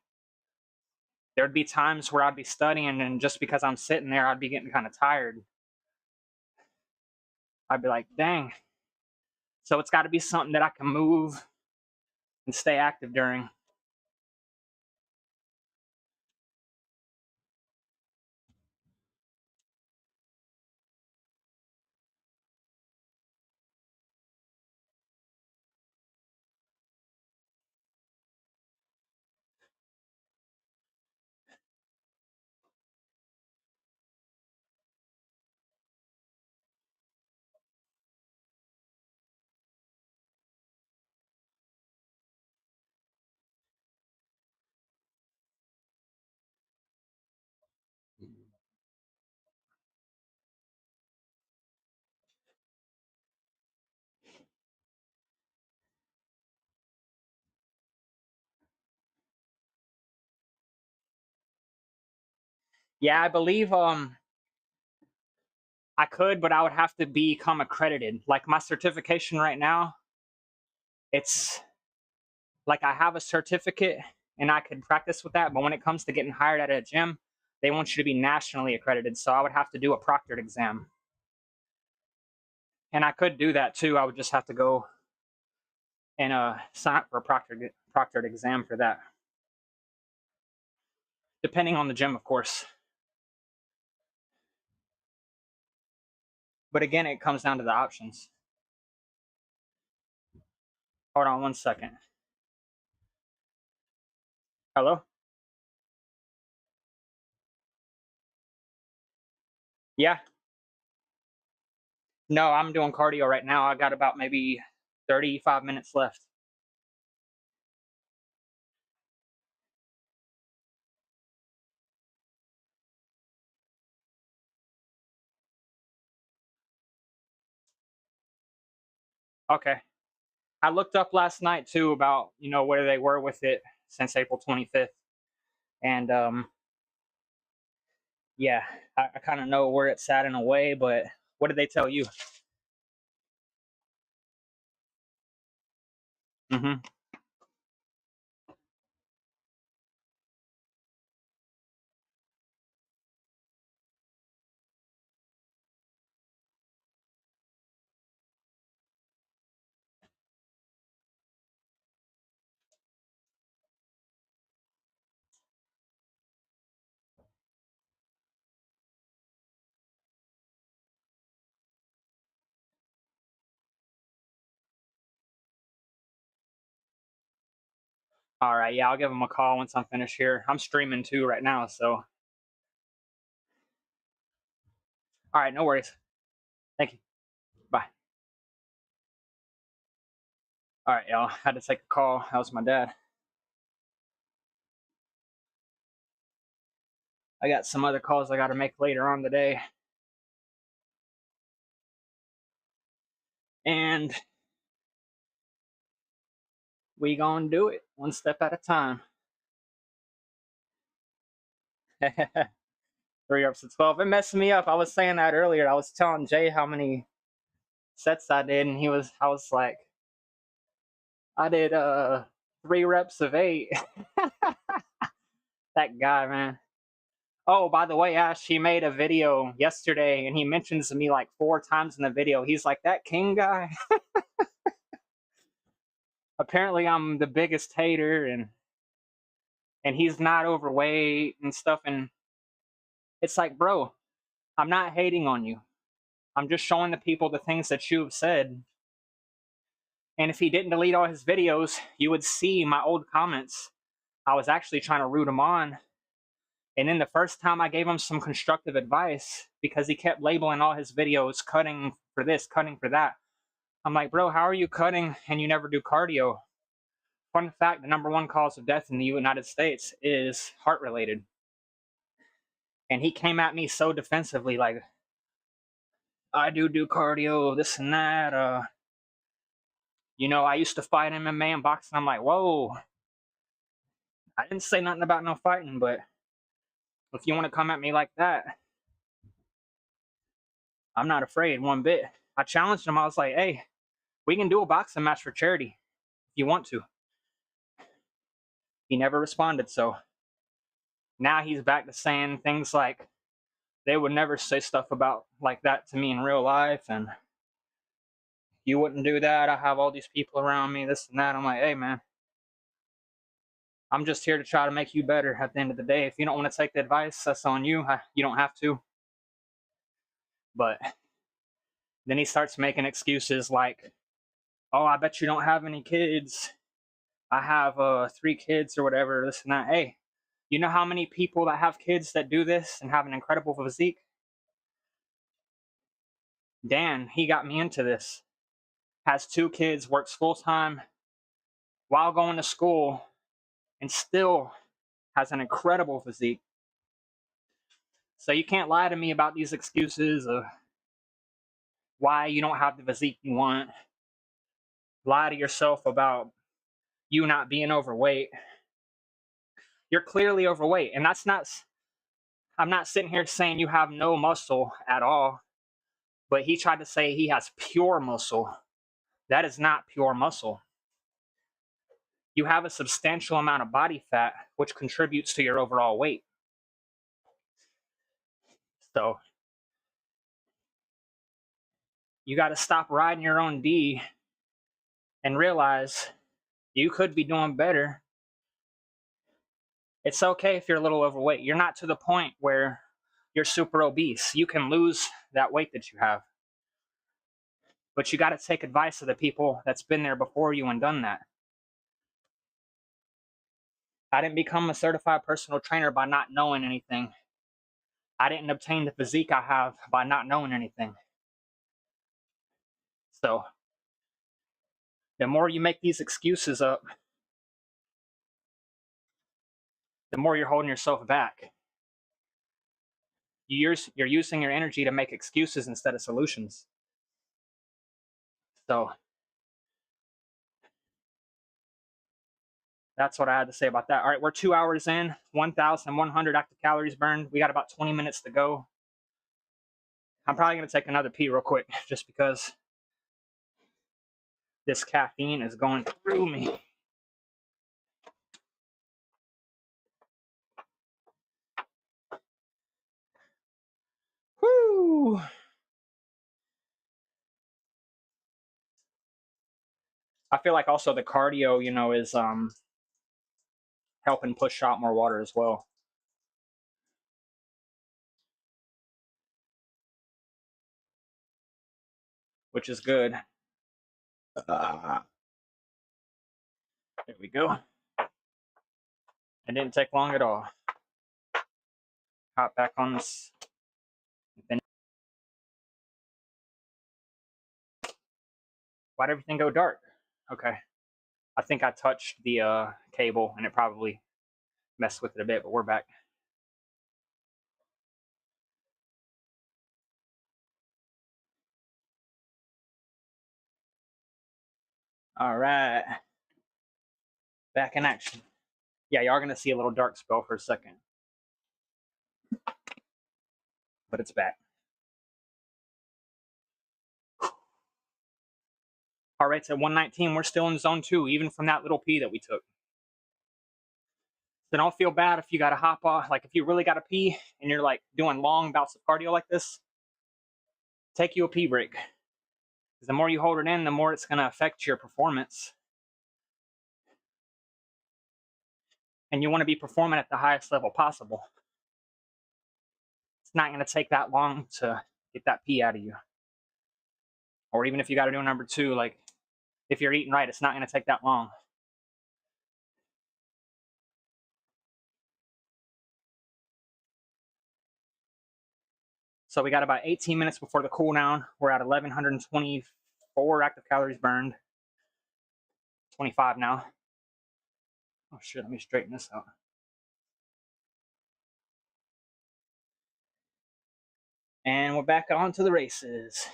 there'd be times where I'd be studying, and just because I'm sitting there, I'd be getting kind of tired. I'd be like, dang. So it's got to be something that I can move and stay active during. Yeah, I believe I could, but I would have to become accredited. Like my certification right now, it's like I have a certificate and I could practice with that, but when it comes to getting hired at a gym, they want you to be nationally accredited. So I would have to do a proctored exam. And I could do that too. I would just have to go and sign up for a proctored exam for that, depending on the gym, of course. But again, it comes down to the options. Hold on 1 second. Hello? Yeah. No, I'm doing cardio right now. I got about maybe 35 minutes left. Okay. I looked up last night too about, where they were with it since April 25th. And yeah, I kind of know where it's at in a way, but what did they tell you? Mm-hmm. All right. Yeah, I'll give them a call once I'm finished here. I'm streaming too right now. So All right, no worries. Thank you. Bye. All right, y'all. Had to take a call. That was my dad. I got some other calls I got to make later on today. And we gonna do it one step at a time. 3 reps to 12. It messed me up. I was saying that earlier. I was telling Jay how many sets I did, and I was like, I did 3 reps of 8. That guy, man. Oh, by the way, Ash, he made a video yesterday, and he mentions me like 4 times in the video. He's like, that King guy. Apparently, I'm the biggest hater, and he's not overweight and stuff. And it's like, bro, I'm not hating on you. I'm just showing the people the things that you've said. And if he didn't delete all his videos, you would see my old comments. I was actually trying to root him on. And then the first time I gave him some constructive advice, because he kept labeling all his videos cutting for this, cutting for that. I'm like, bro, how are you cutting and you never do cardio? Fun fact, the #1 cause of death in the United States is heart related. And he came at me so defensively, like, I do cardio, this and that. I used to fight MMA and boxing. I'm like, whoa. I didn't say nothing about no fighting, but if you want to come at me like that, I'm not afraid one bit. I challenged him. I was like, hey, we can do a boxing match for charity if you want to. He never responded, so now he's back to saying things like they would never say stuff about like that to me in real life, and you wouldn't do that. I have all these people around me, this and that. I'm like, hey, man, I'm just here to try to make you better at the end of the day. If you don't want to take the advice, that's on you. You don't have to. But then he starts making excuses like, oh, I bet you don't have any kids. I have 3 kids or whatever, this and that. Hey, you know how many people that have kids that do this and have an incredible physique? Dan, he got me into this. Has 2 kids, works full time while going to school, and still has an incredible physique. So you can't lie to me about these excuses of why you don't have the physique you want. Lie to yourself about you not being overweight. You're clearly overweight, and I'm not sitting here saying you have no muscle at all, but he tried to say he has pure muscle. That is not pure muscle. You have a substantial amount of body fat, which contributes to your overall weight. So you got to stop riding your own D and realize you could be doing better. It's okay if you're a little overweight. You're not to the point where you're super obese. You can lose that weight that you have. But you got to take advice of the people that's been there before you and done that. I didn't become a certified personal trainer by not knowing anything. I didn't obtain the physique I have by not knowing anything. So the more you make these excuses up, the more you're holding yourself back. You're using your energy to make excuses instead of solutions. So that's what I had to say about that. All right, we're 2 hours in, 1,100 active calories burned. We got about 20 minutes to go. I'm probably going to take another pee real quick just because this caffeine is going through me. Woo! I feel like also the cardio, is helping push out more water as well, which is good. There we go. It didn't take long at all. Hop back on this. Why'd everything go dark? Okay. I think I touched the cable and it probably messed with it a bit, but we're back. All right. Back in action. Yeah, you are going to see a little dark spell for a second. But it's back. All right, so 119, we're still in zone 2, even from that little pee that we took. So don't feel bad if you got to hop off. Like if you really got to pee and you're like doing long bouts of cardio like this, take you a pee break. Because the more you hold it in, the more it's going to affect your performance. And you want to be performing at the highest level possible. It's not going to take that long to get that pee out of you. Or even if you got to do number 2, like if you're eating right, it's not going to take that long. So we got about 18 minutes before the cool down. We're at 1,124 active calories burned. 25 now. Oh shit, let me straighten this out. And we're back on to the races.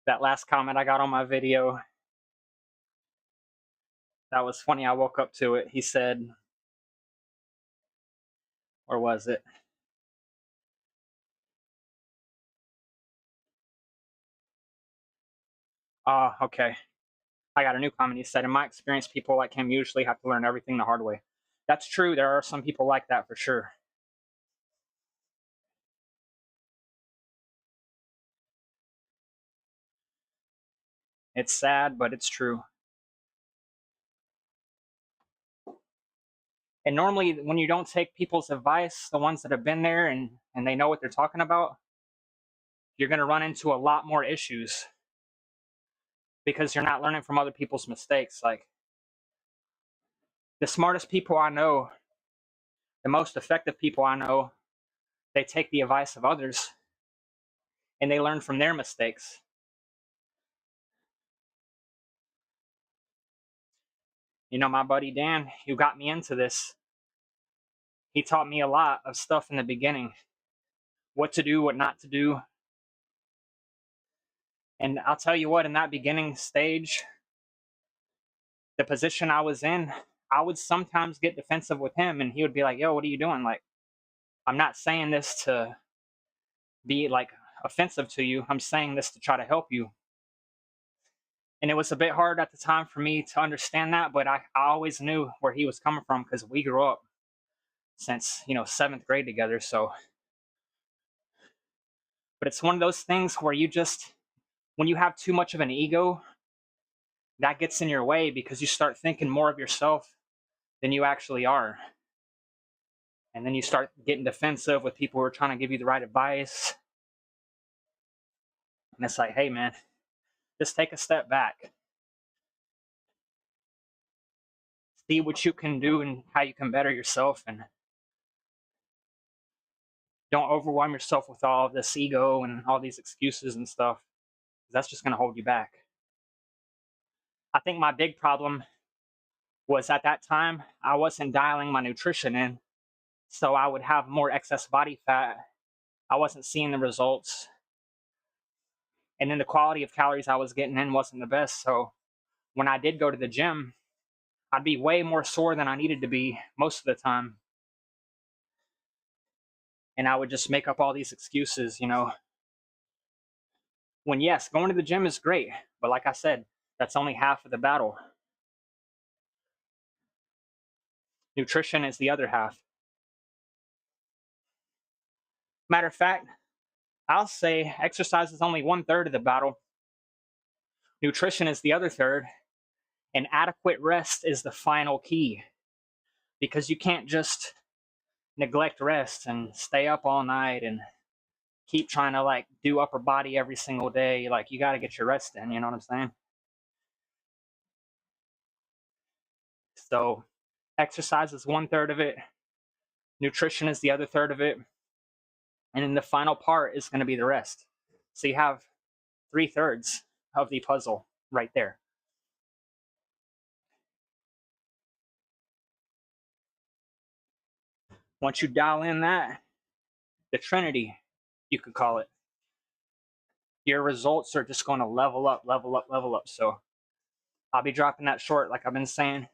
That last comment I got on my video, that was funny. I woke up to it. He said, or was it? Oh, okay. I got a new comment. He said, in my experience, people like him usually have to learn everything the hard way. That's true. There are some people like that for sure. It's sad, but it's true. And normally when you don't take people's advice, the ones that have been there and they know what they're talking about, you're going to run into a lot more issues because you're not learning from other people's mistakes. Like the smartest people I know, the most effective people I know, they take the advice of others and they learn from their mistakes. You know, my buddy Dan, who got me into this, he taught me a lot of stuff in the beginning, what to do, what not to do. And I'll tell you what, in that beginning stage, the position I was in, I would sometimes get defensive with him and he would be like, yo, what are you doing? Like, I'm not saying this to be like offensive to you. I'm saying this to try to help you. And it was a bit hard at the time for me to understand that, but I always knew where he was coming from because we grew up since, 7th grade together. So, but it's one of those things where you just, when you have too much of an ego, that gets in your way because you start thinking more of yourself than you actually are. And then you start getting defensive with people who are trying to give you the right advice. And it's like, hey, man, just take a step back. See what you can do and how you can better yourself. And don't overwhelm yourself with all this ego and all these excuses and stuff. That's just going to hold you back. I think my big problem was at that time, I wasn't dialing my nutrition in. So I would have more excess body fat. I wasn't seeing the results. And then the quality of calories I was getting in wasn't the best. So when I did go to the gym, I'd be way more sore than I needed to be most of the time. And I would just make up all these excuses, When yes, going to the gym is great. But like I said, that's only half of the battle. Nutrition is the other half. Matter of fact, I'll say exercise is only 1/3 of the battle. Nutrition is the other third. And adequate rest is the final key. Because you can't just neglect rest and stay up all night and keep trying to like do upper body every single day. Like you got to get your rest in, you know what I'm saying? So exercise is 1/3 of it, nutrition is the other third of it, and then the final part is going to be the rest. So you have 3/3 of the puzzle right there. Once you dial in that, the Trinity, you could call it, your results are just going to level up, level up, level up. So I'll be dropping that short, like I've been saying,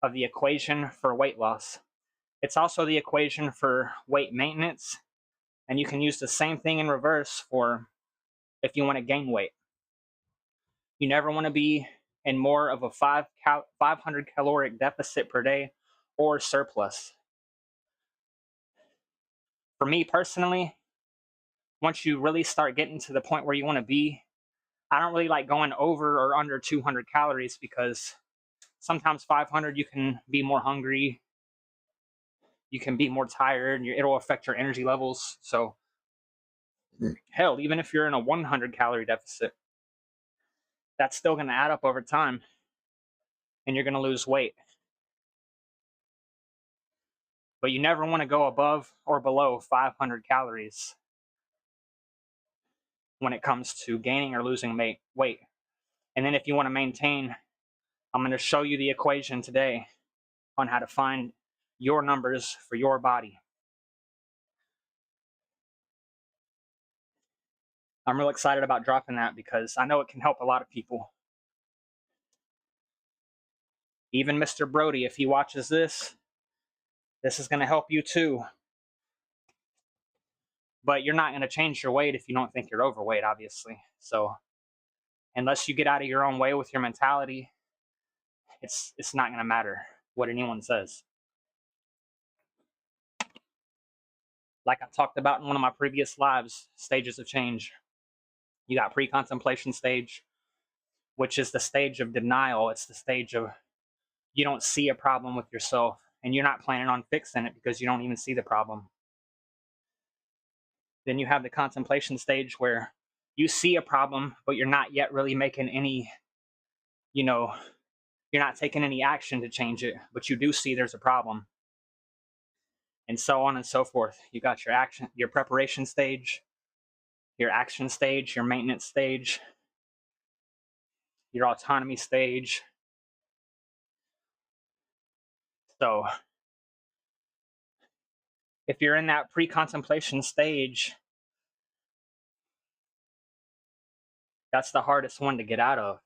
of the equation for weight loss. It's also the equation for weight maintenance, and you can use the same thing in reverse for if you want to gain weight. You never want to be in more of a 500 caloric deficit per day or surplus. For me personally, once you really start getting to the point where you want to be, I don't really like going over or under 200 calories because sometimes 500 you can be more hungry, you can be more tired, it'll affect your energy levels. So hell, even if you're in a 100 calorie deficit, that's still going to add up over time and you're going to lose weight. But you never want to go above or below 500 calories when it comes to gaining or losing weight. And then if you want to maintain, I'm going to show you the equation today on how to find your numbers for your body. I'm real excited about dropping that because I know it can help a lot of people. Even Mr. Brody, if he watches this is going to help you too. But you're not going to change your weight if you don't think you're overweight, obviously. So unless you get out of your own way with your mentality, it's not going to matter what anyone says. Like I talked about in one of my previous lives, stages of change. You got pre-contemplation stage, which is the stage of denial. It's the stage of you don't see a problem with yourself and you're not planning on fixing it because you don't even see the problem. Then you have the contemplation stage where you see a problem, but you're not yet really making any, you're not taking any action to change it, but you do see there's a problem. And so on and so forth. You got your preparation stage, your action stage, your maintenance stage, your autonomy stage. So if you're in that pre-contemplation stage, that's the hardest one to get out of.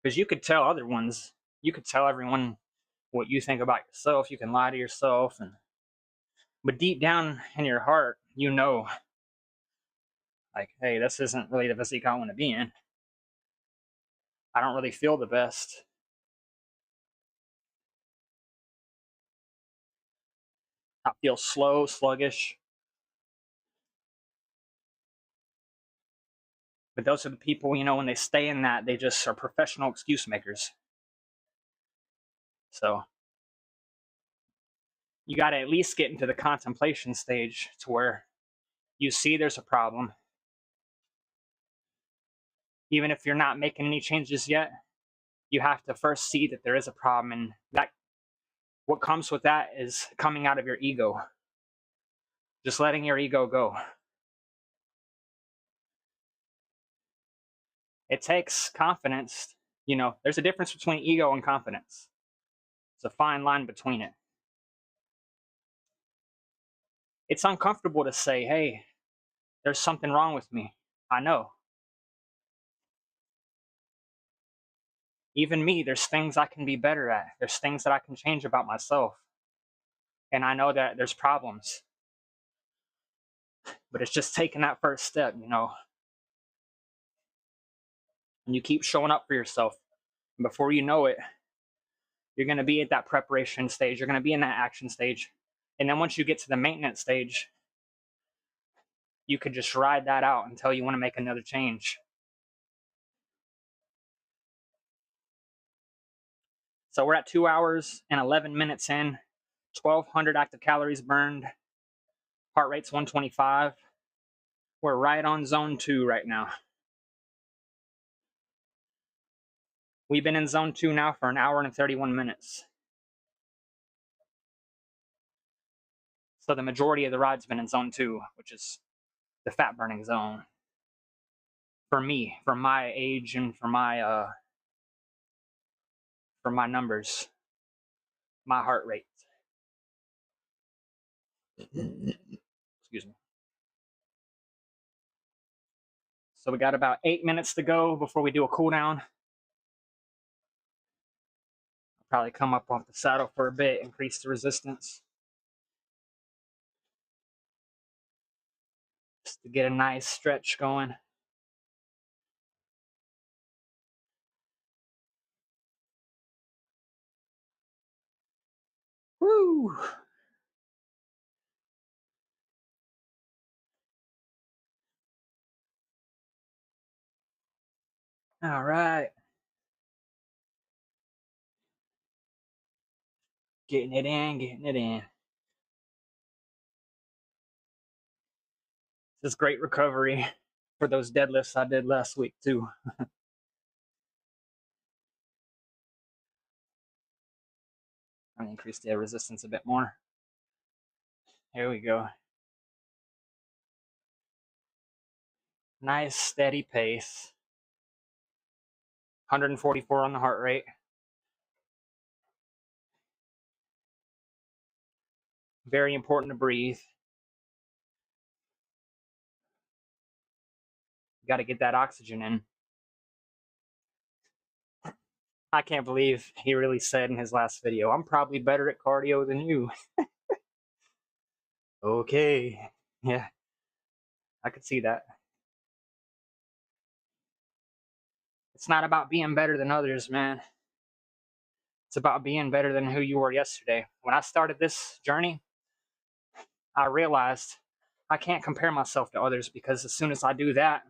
Because you could tell other ones, you could tell everyone what you think about yourself. You can lie to yourself, but deep down in your heart, like, hey, this isn't really the physique I want to be in. I don't really feel the best. I feel slow, sluggish. But those are the people, when they stay in that, they just are professional excuse makers. So you got to at least get into the contemplation stage to where you see there's a problem. Even if you're not making any changes yet, you have to first see that there is a problem. And that what comes with that is coming out of your ego. Just letting your ego go. It takes confidence. There's a difference between ego and confidence. It's a fine line between it. It's uncomfortable to say, hey, there's something wrong with me. I know. Even me, there's things I can be better at. There's things that I can change about myself. And I know that there's problems. But it's just taking that first step, And you keep showing up for yourself. And before you know it, you're going to be at that preparation stage. You're going to be in that action stage. And then once you get to the maintenance stage, you could just ride that out until you want to make another change. So we're at 2 hours and 11 minutes in, 1,200 active calories burned, heart rate's 125. We're right on zone 2 right now. We've been in zone 2 now for an hour and 31 minutes. So the majority of the ride's been in zone 2, which is the fat burning zone. For me, for my age and for my numbers, my heart rate. Excuse me. So we got about 8 minutes to go before we do a cool down. I'll probably come up off the saddle for a bit, increase the resistance. Just to get a nice stretch going. Woo! All right. Getting it in, getting it in. This is great recovery for those deadlifts I did last week too. I'm gonna increase the resistance a bit more. Here we go. Nice steady pace. 144 on the heart rate. Very important to breathe. Got to get that oxygen in. I can't believe he really said in his last video, I'm probably better at cardio than you. Okay. Yeah. I could see that. It's not about being better than others, man. It's about being better than who you were yesterday. When I started this journey, I realized I can't compare myself to others because as soon as I do that,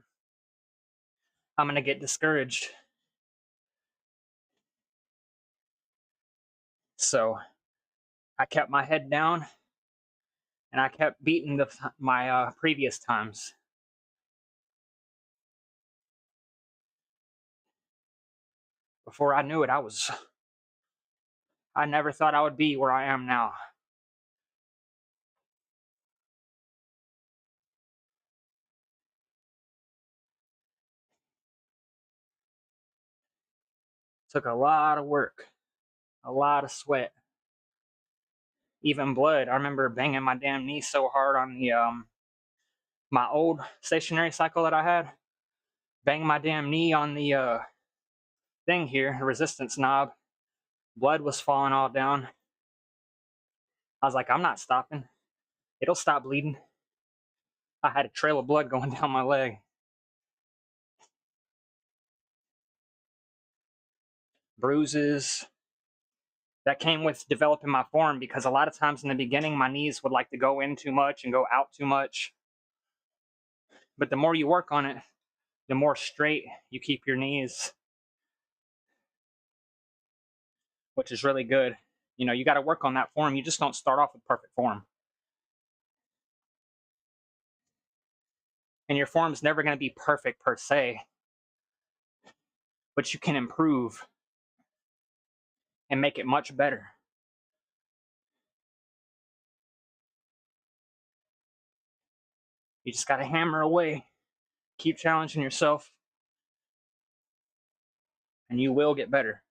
I'm going to get discouraged. So I kept my head down and I kept beating my previous times. Before I knew it, I never thought I would be where I am now. Took a lot of work, a lot of sweat, even blood. I remember banging my damn knee so hard on the my old stationary cycle that I had. Bang my damn knee on the thing here, resistance knob. Blood was falling all down. I was like, I'm not stopping. It'll stop bleeding. I had a trail of blood going down my leg. Bruises. That came with developing my form because a lot of times in the beginning, my knees would like to go in too much and go out too much. But the more you work on it, the more straight you keep your knees, which is really good. You know, you got to work on that form. You just don't start off with perfect form. And your form's never going to be perfect per se, but you can improve and make it much better. You just got to hammer away, keep challenging yourself, and you will get better.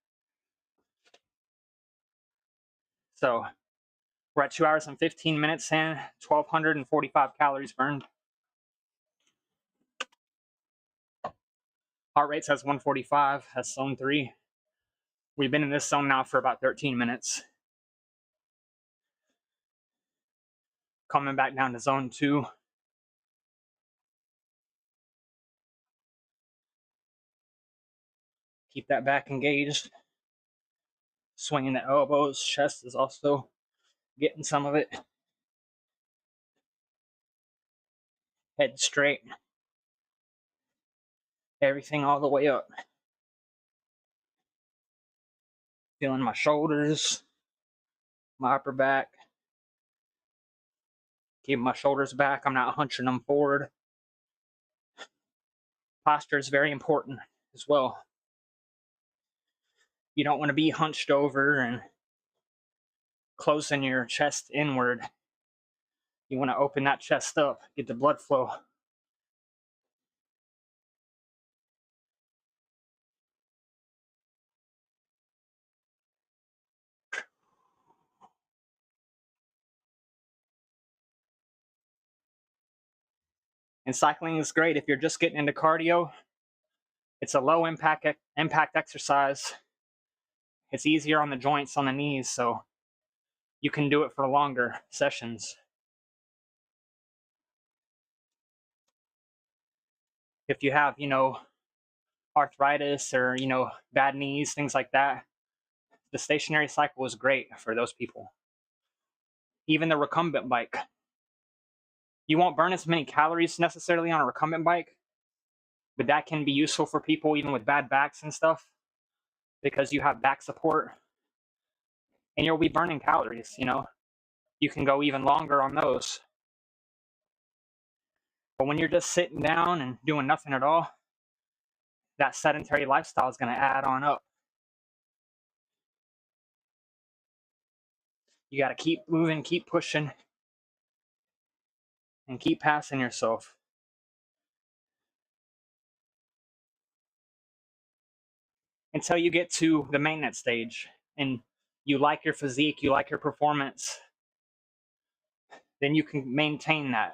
So we're at 2 hours and 15 minutes in, 1,245 calories burned. Heart rate says 145, that's zone 3. We've been in this zone now for about 13 minutes. Coming back down to zone 2. Keep that back engaged. Swinging the elbows, chest is also getting some of it. Head straight. Everything all the way up. Feeling my shoulders, my upper back. Keep my shoulders back. I'm not hunching them forward. Posture is very important as well. You don't want to be hunched over and closing your chest inward. You want to open that chest up, get the blood flow. And cycling is great if you're just getting into cardio. It's a low impact exercise. It's easier on the joints, on the knees, so you can do it for longer sessions. If you have, arthritis or, bad knees, things like that, the stationary cycle is great for those people. Even the recumbent bike. You won't burn as many calories necessarily on a recumbent bike, but that can be useful for people even with bad backs and stuff because you have back support and you'll be burning calories. You can go even longer on those. But when you're just sitting down and doing nothing at all, that sedentary lifestyle is going to add on up. You got to keep moving, keep pushing, and keep passing yourself. Until you get to the maintenance stage and you like your physique, you like your performance, then you can maintain that.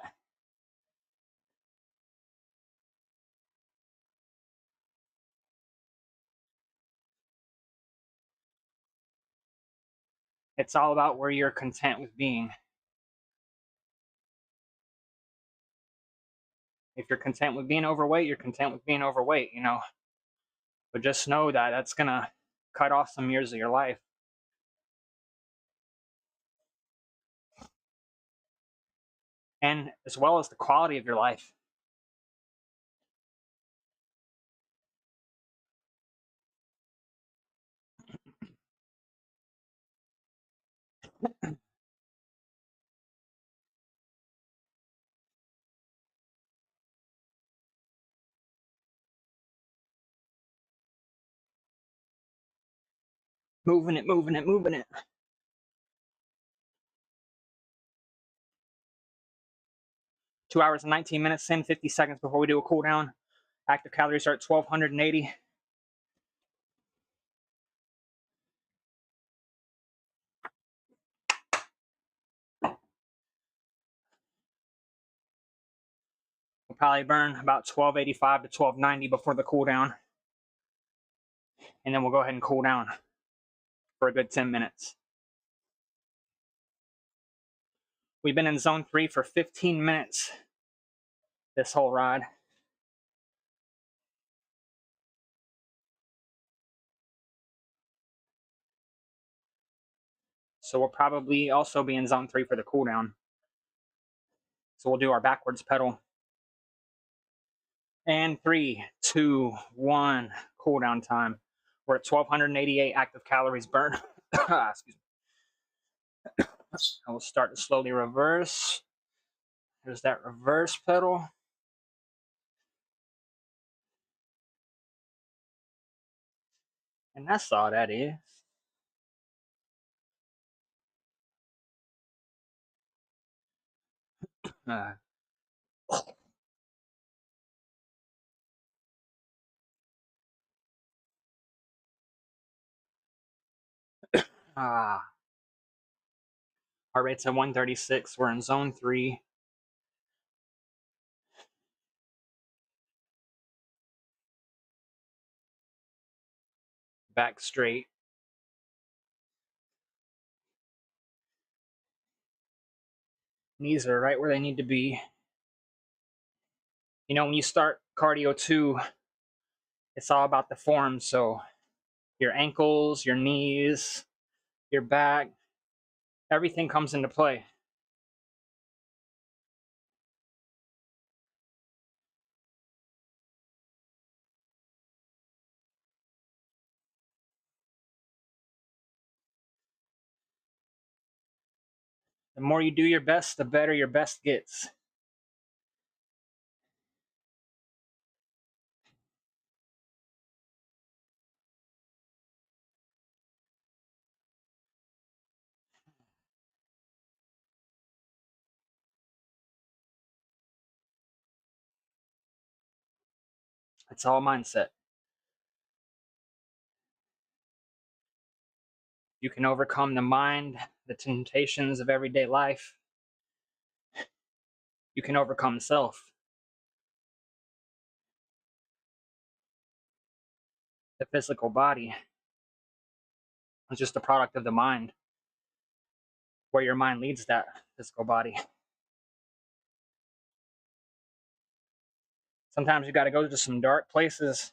It's all about where you're content with being. If you're content with being overweight, you're content with being overweight, But just know that that's going to cut off some years of your life. And as well as the quality of your life. Moving it, moving it, moving it. 2 hours and 19 minutes in, 50 seconds before we do a cool down. Active calories are at 1,280. We'll probably burn about 1,285 to 1,290 before the cool down. And then we'll go ahead and cool down for a good 10 minutes. We've been in zone 3 for 15 minutes this whole ride. So we'll probably also be in zone 3 for the cool down. So we'll do our backwards pedal. And 3, 2, 1, cool down time. We're at 1,288 active calories burned. Excuse me. I will start to slowly reverse. There's that reverse pedal. And that's all that is. Heart rate's at 136. We're in zone 3. Back straight. Knees are right where they need to be. When you start cardio too, it's all about the form. So your ankles, your knees, your back, everything comes into play. The more you do your best, the better your best gets. It's all mindset. You can overcome the mind, the temptations of everyday life. You can overcome self. The physical body is just a product of the mind. Where your mind leads that physical body. Sometimes you got to go to some dark places.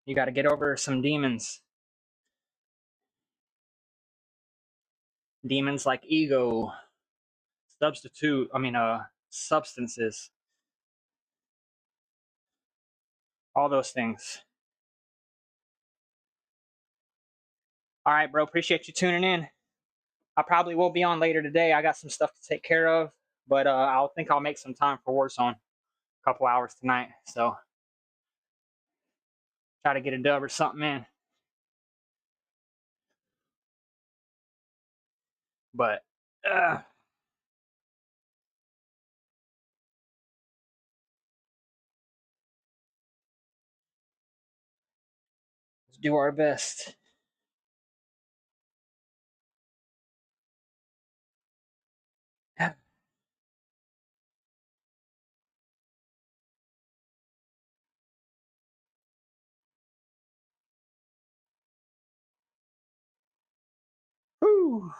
You got to get over some demons. Demons like ego, substances, all those things. All right, bro. Appreciate you tuning in. I probably will be on later today. I got some stuff to take care of, but I'll make some time for Warzone a couple hours tonight. So try to get a dub or something in. But let's do our best. Whew.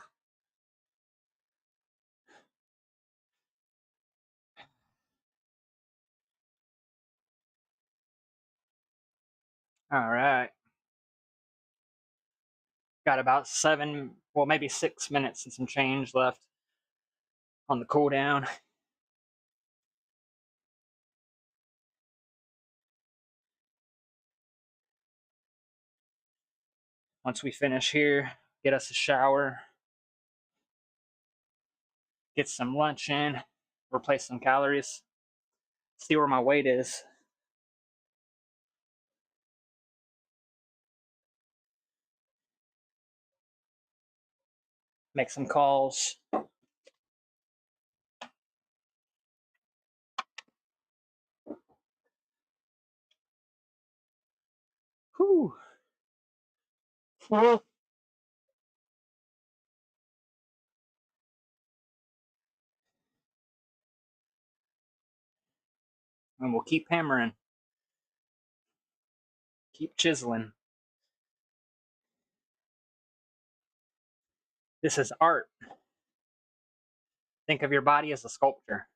All right. Got about 7, well, maybe 6 minutes and some change left on the cooldown. Once we finish here, get us a shower, get some lunch in, replace some calories, see where my weight is. Make some calls. Whew. And we'll keep hammering. Keep chiseling. This is art. Think of your body as a sculpture.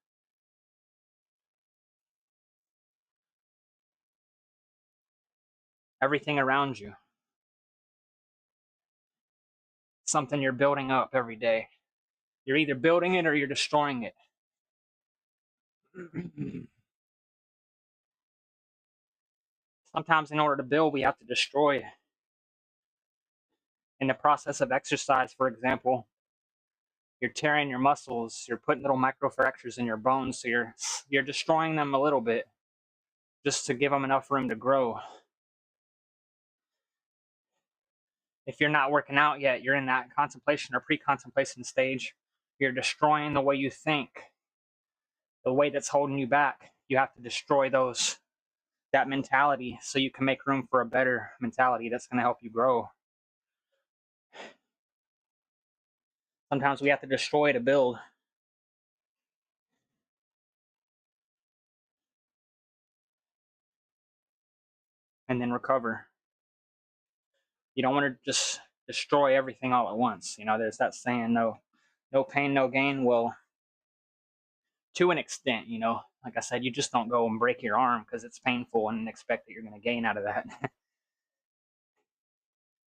Everything around you. Something you're building up every day. You're either building it or you're destroying it. Sometimes in order to build, we have to destroy. In the process of exercise, for example, you're tearing your muscles, you're putting little microfractures in your bones, so you're destroying them a little bit just to give them enough room to grow. If you're not working out yet, you're in that contemplation or pre-contemplation stage. You're destroying the way you think, the way that's holding you back. You have to destroy that mentality so you can make room for a better mentality that's going to help you grow. Sometimes we have to destroy to build. And then recover. You don't want to just destroy everything all at once. There's that saying, no pain, no gain. Well, to an extent, like I said, you just don't go and break your arm because it's painful and expect that you're going to gain out of that.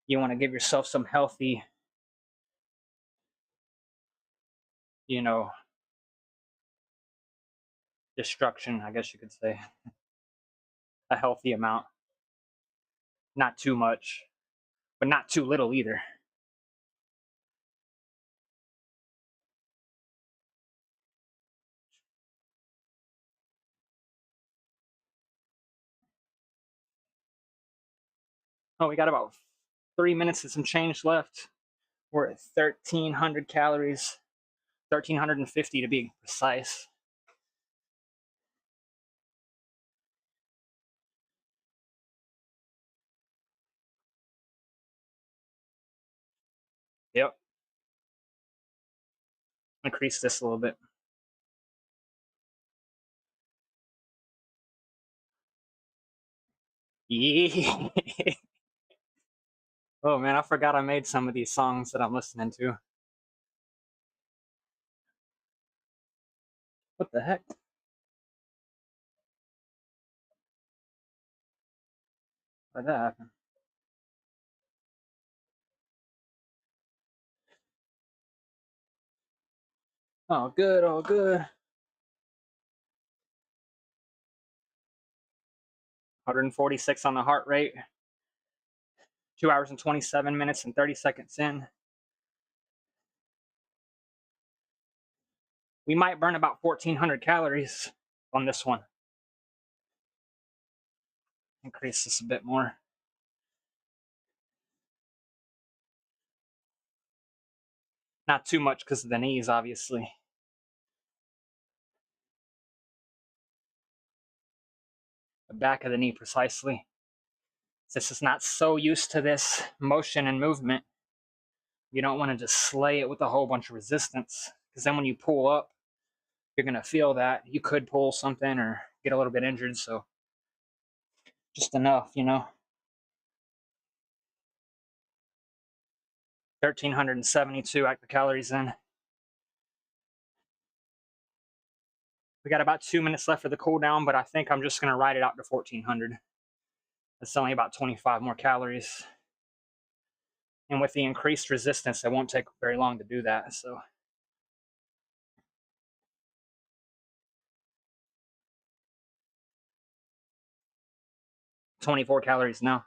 You want to give yourself some healthy, destruction, I guess you could say. A healthy amount. Not too much, but not too little either. Oh, we got about 3 minutes and some change left. We're at 1,300 calories, 1,350 to be precise. Yep. Increase this a little bit. Yeah. Oh man, I forgot I made some of these songs that I'm listening to. What the heck? Why'd that happen? Oh, good, oh, good. 146 on the heart rate. 2 hours and 27 minutes and 30 seconds in. We might burn about 1,400 calories on this one. Increase this a bit more. Not too much because of the knees, obviously. The back of the knee precisely. This is not so used to this motion and movement. You don't want to just slay it with a whole bunch of resistance, because then when you pull up, you're going to feel that you could pull something or get a little bit injured. So just enough, 1,372 active calories in. We got about 2 minutes left for the cool down, but I think I'm just going to ride it out to 1,400. It's only about 25 more calories. And with the increased resistance, it won't take very long to do that. So 24 calories now.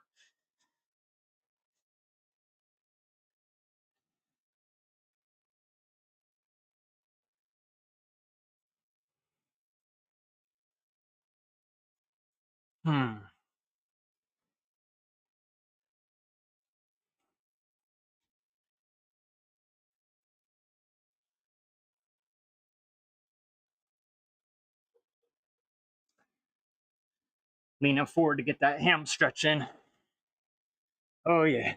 Leaning forward to get that ham stretch in. Oh, yeah.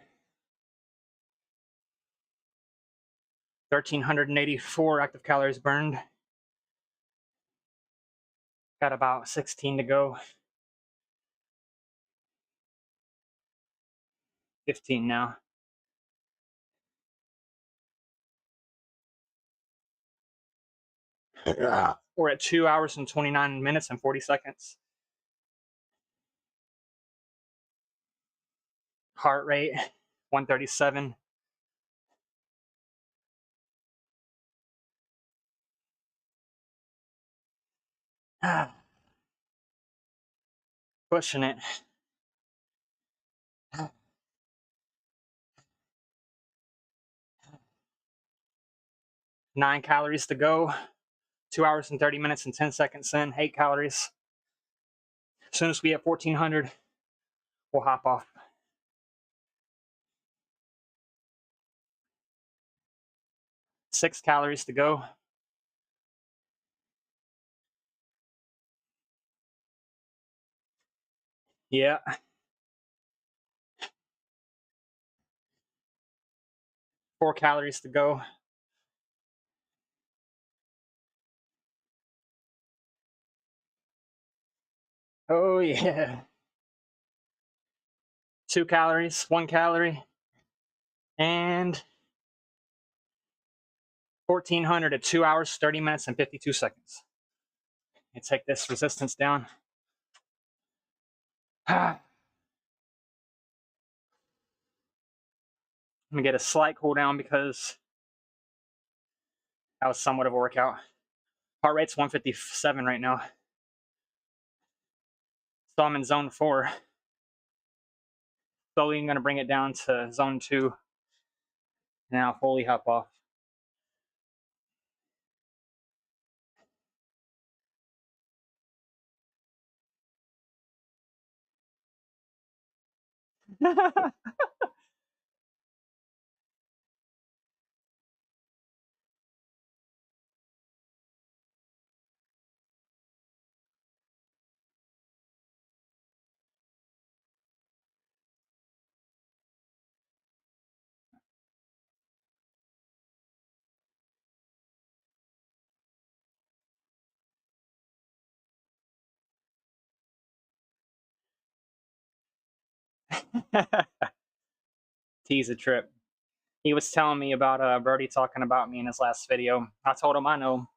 1,384 active calories burned. Got about 16 to go. 15 now. We're at 2 hours and 29 minutes and 40 seconds. Heart rate 137. Pushing it. 9 calories to go. 2 hours and 30 minutes and 10 seconds in. 8 calories. As soon as we hit 1,400, we'll hop off. 6 calories to go. Yeah. 4 calories to go. Oh, yeah. 2 calories, 1 calorie, and 1,400 at 2 hours, 30 minutes, and 52 seconds. And take this resistance down. I'm gonna get a slight cool down because that was somewhat of a workout. Heart rate's 157 right now. So I'm in zone 4. Slowly I'm gonna bring it down to zone 2. Now fully hop off. Tease a trip. He was telling me about Brody talking about me in his last video. I told him I know.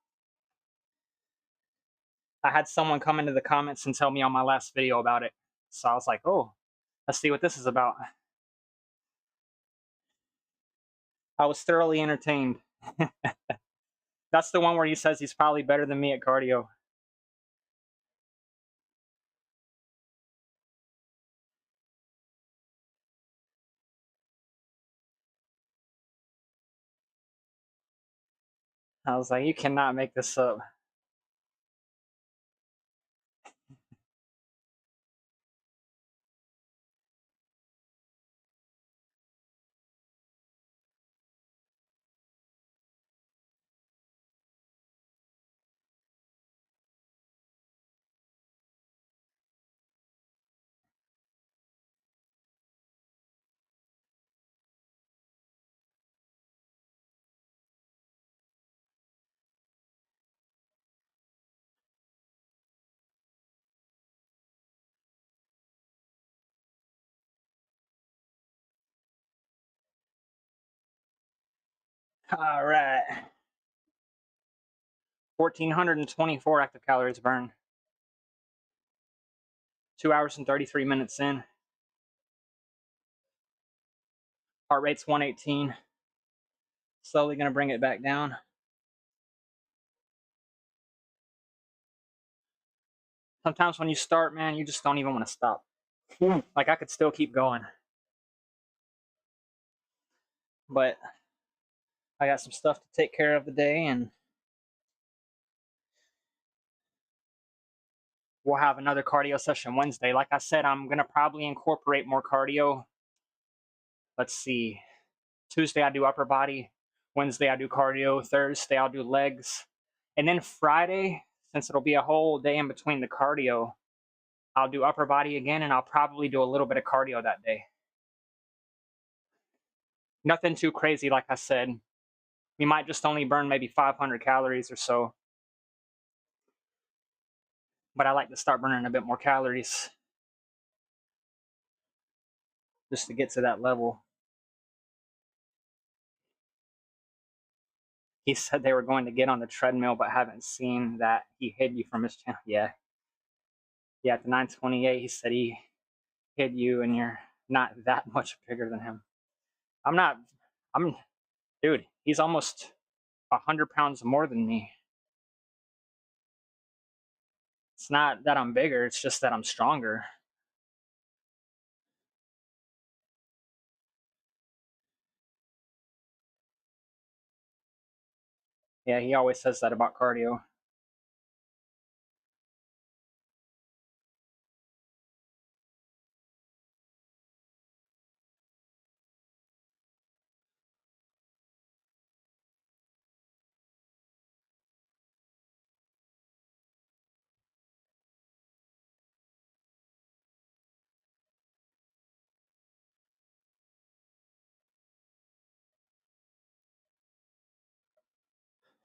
I had someone come into the comments and tell me on my last video about it. So I was like, oh, let's see what this is about. I was thoroughly entertained. That's the one where he says he's probably better than me at cardio. I was like, you cannot make this up. All right. 1,424 active calories burned. 2 hours and 33 minutes in. Heart rate's 118. Slowly going to bring it back down. Sometimes when you start, man, you just don't even want to stop. Like, I could still keep going. But I got some stuff to take care of today, and we'll have another cardio session Wednesday. Like I said, I'm going to probably incorporate more cardio. Let's see. Tuesday, I do upper body. Wednesday, I do cardio. Thursday, I'll do legs. And then Friday, since it'll be a whole day in between the cardio, I'll do upper body again, and I'll probably do a little bit of cardio that day. Nothing too crazy, like I said. We might just only burn maybe 500 calories or so. But I like to start burning a bit more calories just to get to that level. He said they were going to get on the treadmill, but haven't seen that he hid you from his channel. Yeah. Yeah, at the 928, he said he hid you and you're not that much bigger than him. Dude, he's almost 100 pounds more than me. It's not that I'm bigger, it's just that I'm stronger. Yeah, he always says that about cardio.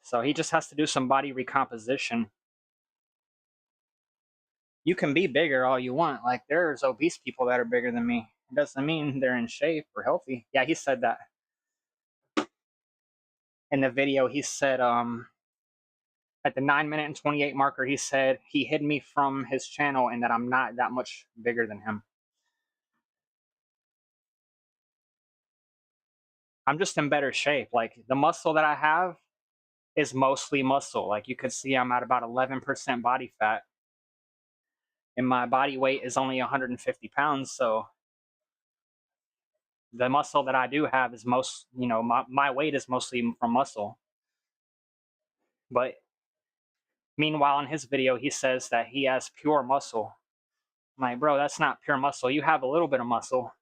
So he just has to do some body recomposition. You can be bigger all you want. Like, there's obese people that are bigger than me. It doesn't mean they're in shape or healthy. Yeah, he said that. In the video, he said, at the 9 minute and 28 marker, he said he hid me from his channel and that I'm not that much bigger than him. I'm just in better shape. Like, the muscle that I have is mostly muscle. Like, you could see I'm at about 11% body fat. And my body weight is only 150 pounds. So the muscle that I do have is my weight is mostly from muscle. But meanwhile, in his video, he says that he has pure muscle. I'm like, bro, that's not pure muscle. You have a little bit of muscle.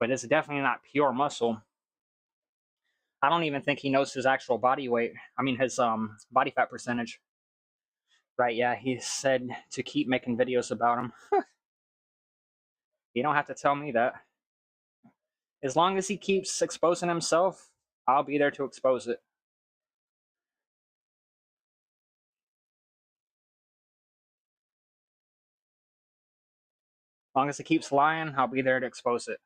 but it's definitely not pure muscle. I don't even think he knows his actual body weight. I mean, his body fat percentage. Right, yeah, he said to keep making videos about him. You don't have to tell me that. As long as he keeps exposing himself, I'll be there to expose it. As long as he keeps lying, I'll be there to expose it.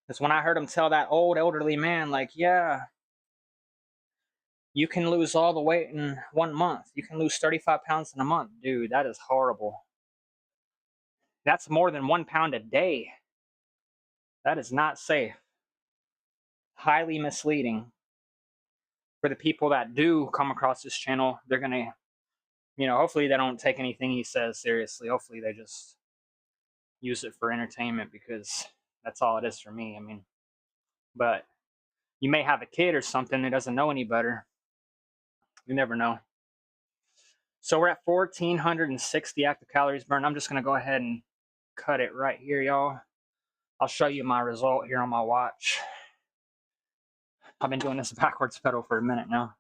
Because when I heard him tell that old elderly man, like, yeah, you can lose all the weight in 1 month. You can lose 35 pounds in a month. Dude, that is horrible. That's more than 1 pound a day. That is not safe. Highly misleading. For the people that do come across this channel, they're going to, you know, hopefully they don't take anything he says seriously. Hopefully they just use it for entertainment, because that's all it is for me. I mean, but you may have a kid or something that doesn't know any better. You never know. So we're at 1,460 active calories burned. I'm just going to go ahead and cut it right here, y'all. I'll show you my result here on my watch. I've been doing this backwards pedal for a minute now.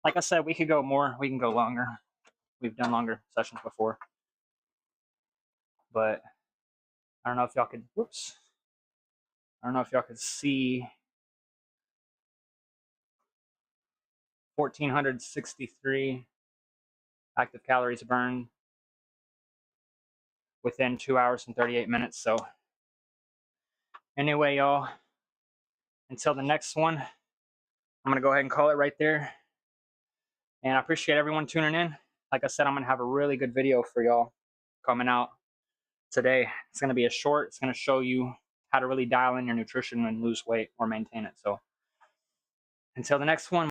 Like I said, we could go more. We can go longer. We've done longer sessions before. But I don't know if y'all could, whoops. I don't know if y'all could see 1,463 active calories burned within 2 hours and 38 minutes. So anyway, y'all, until the next one, I'm going to go ahead and call it right there. And I appreciate everyone tuning in. Like I said, I'm going to have a really good video for y'all coming out today. It's going to be a short. It's going to show you how to really dial in your nutrition and lose weight or maintain it. So until the next one.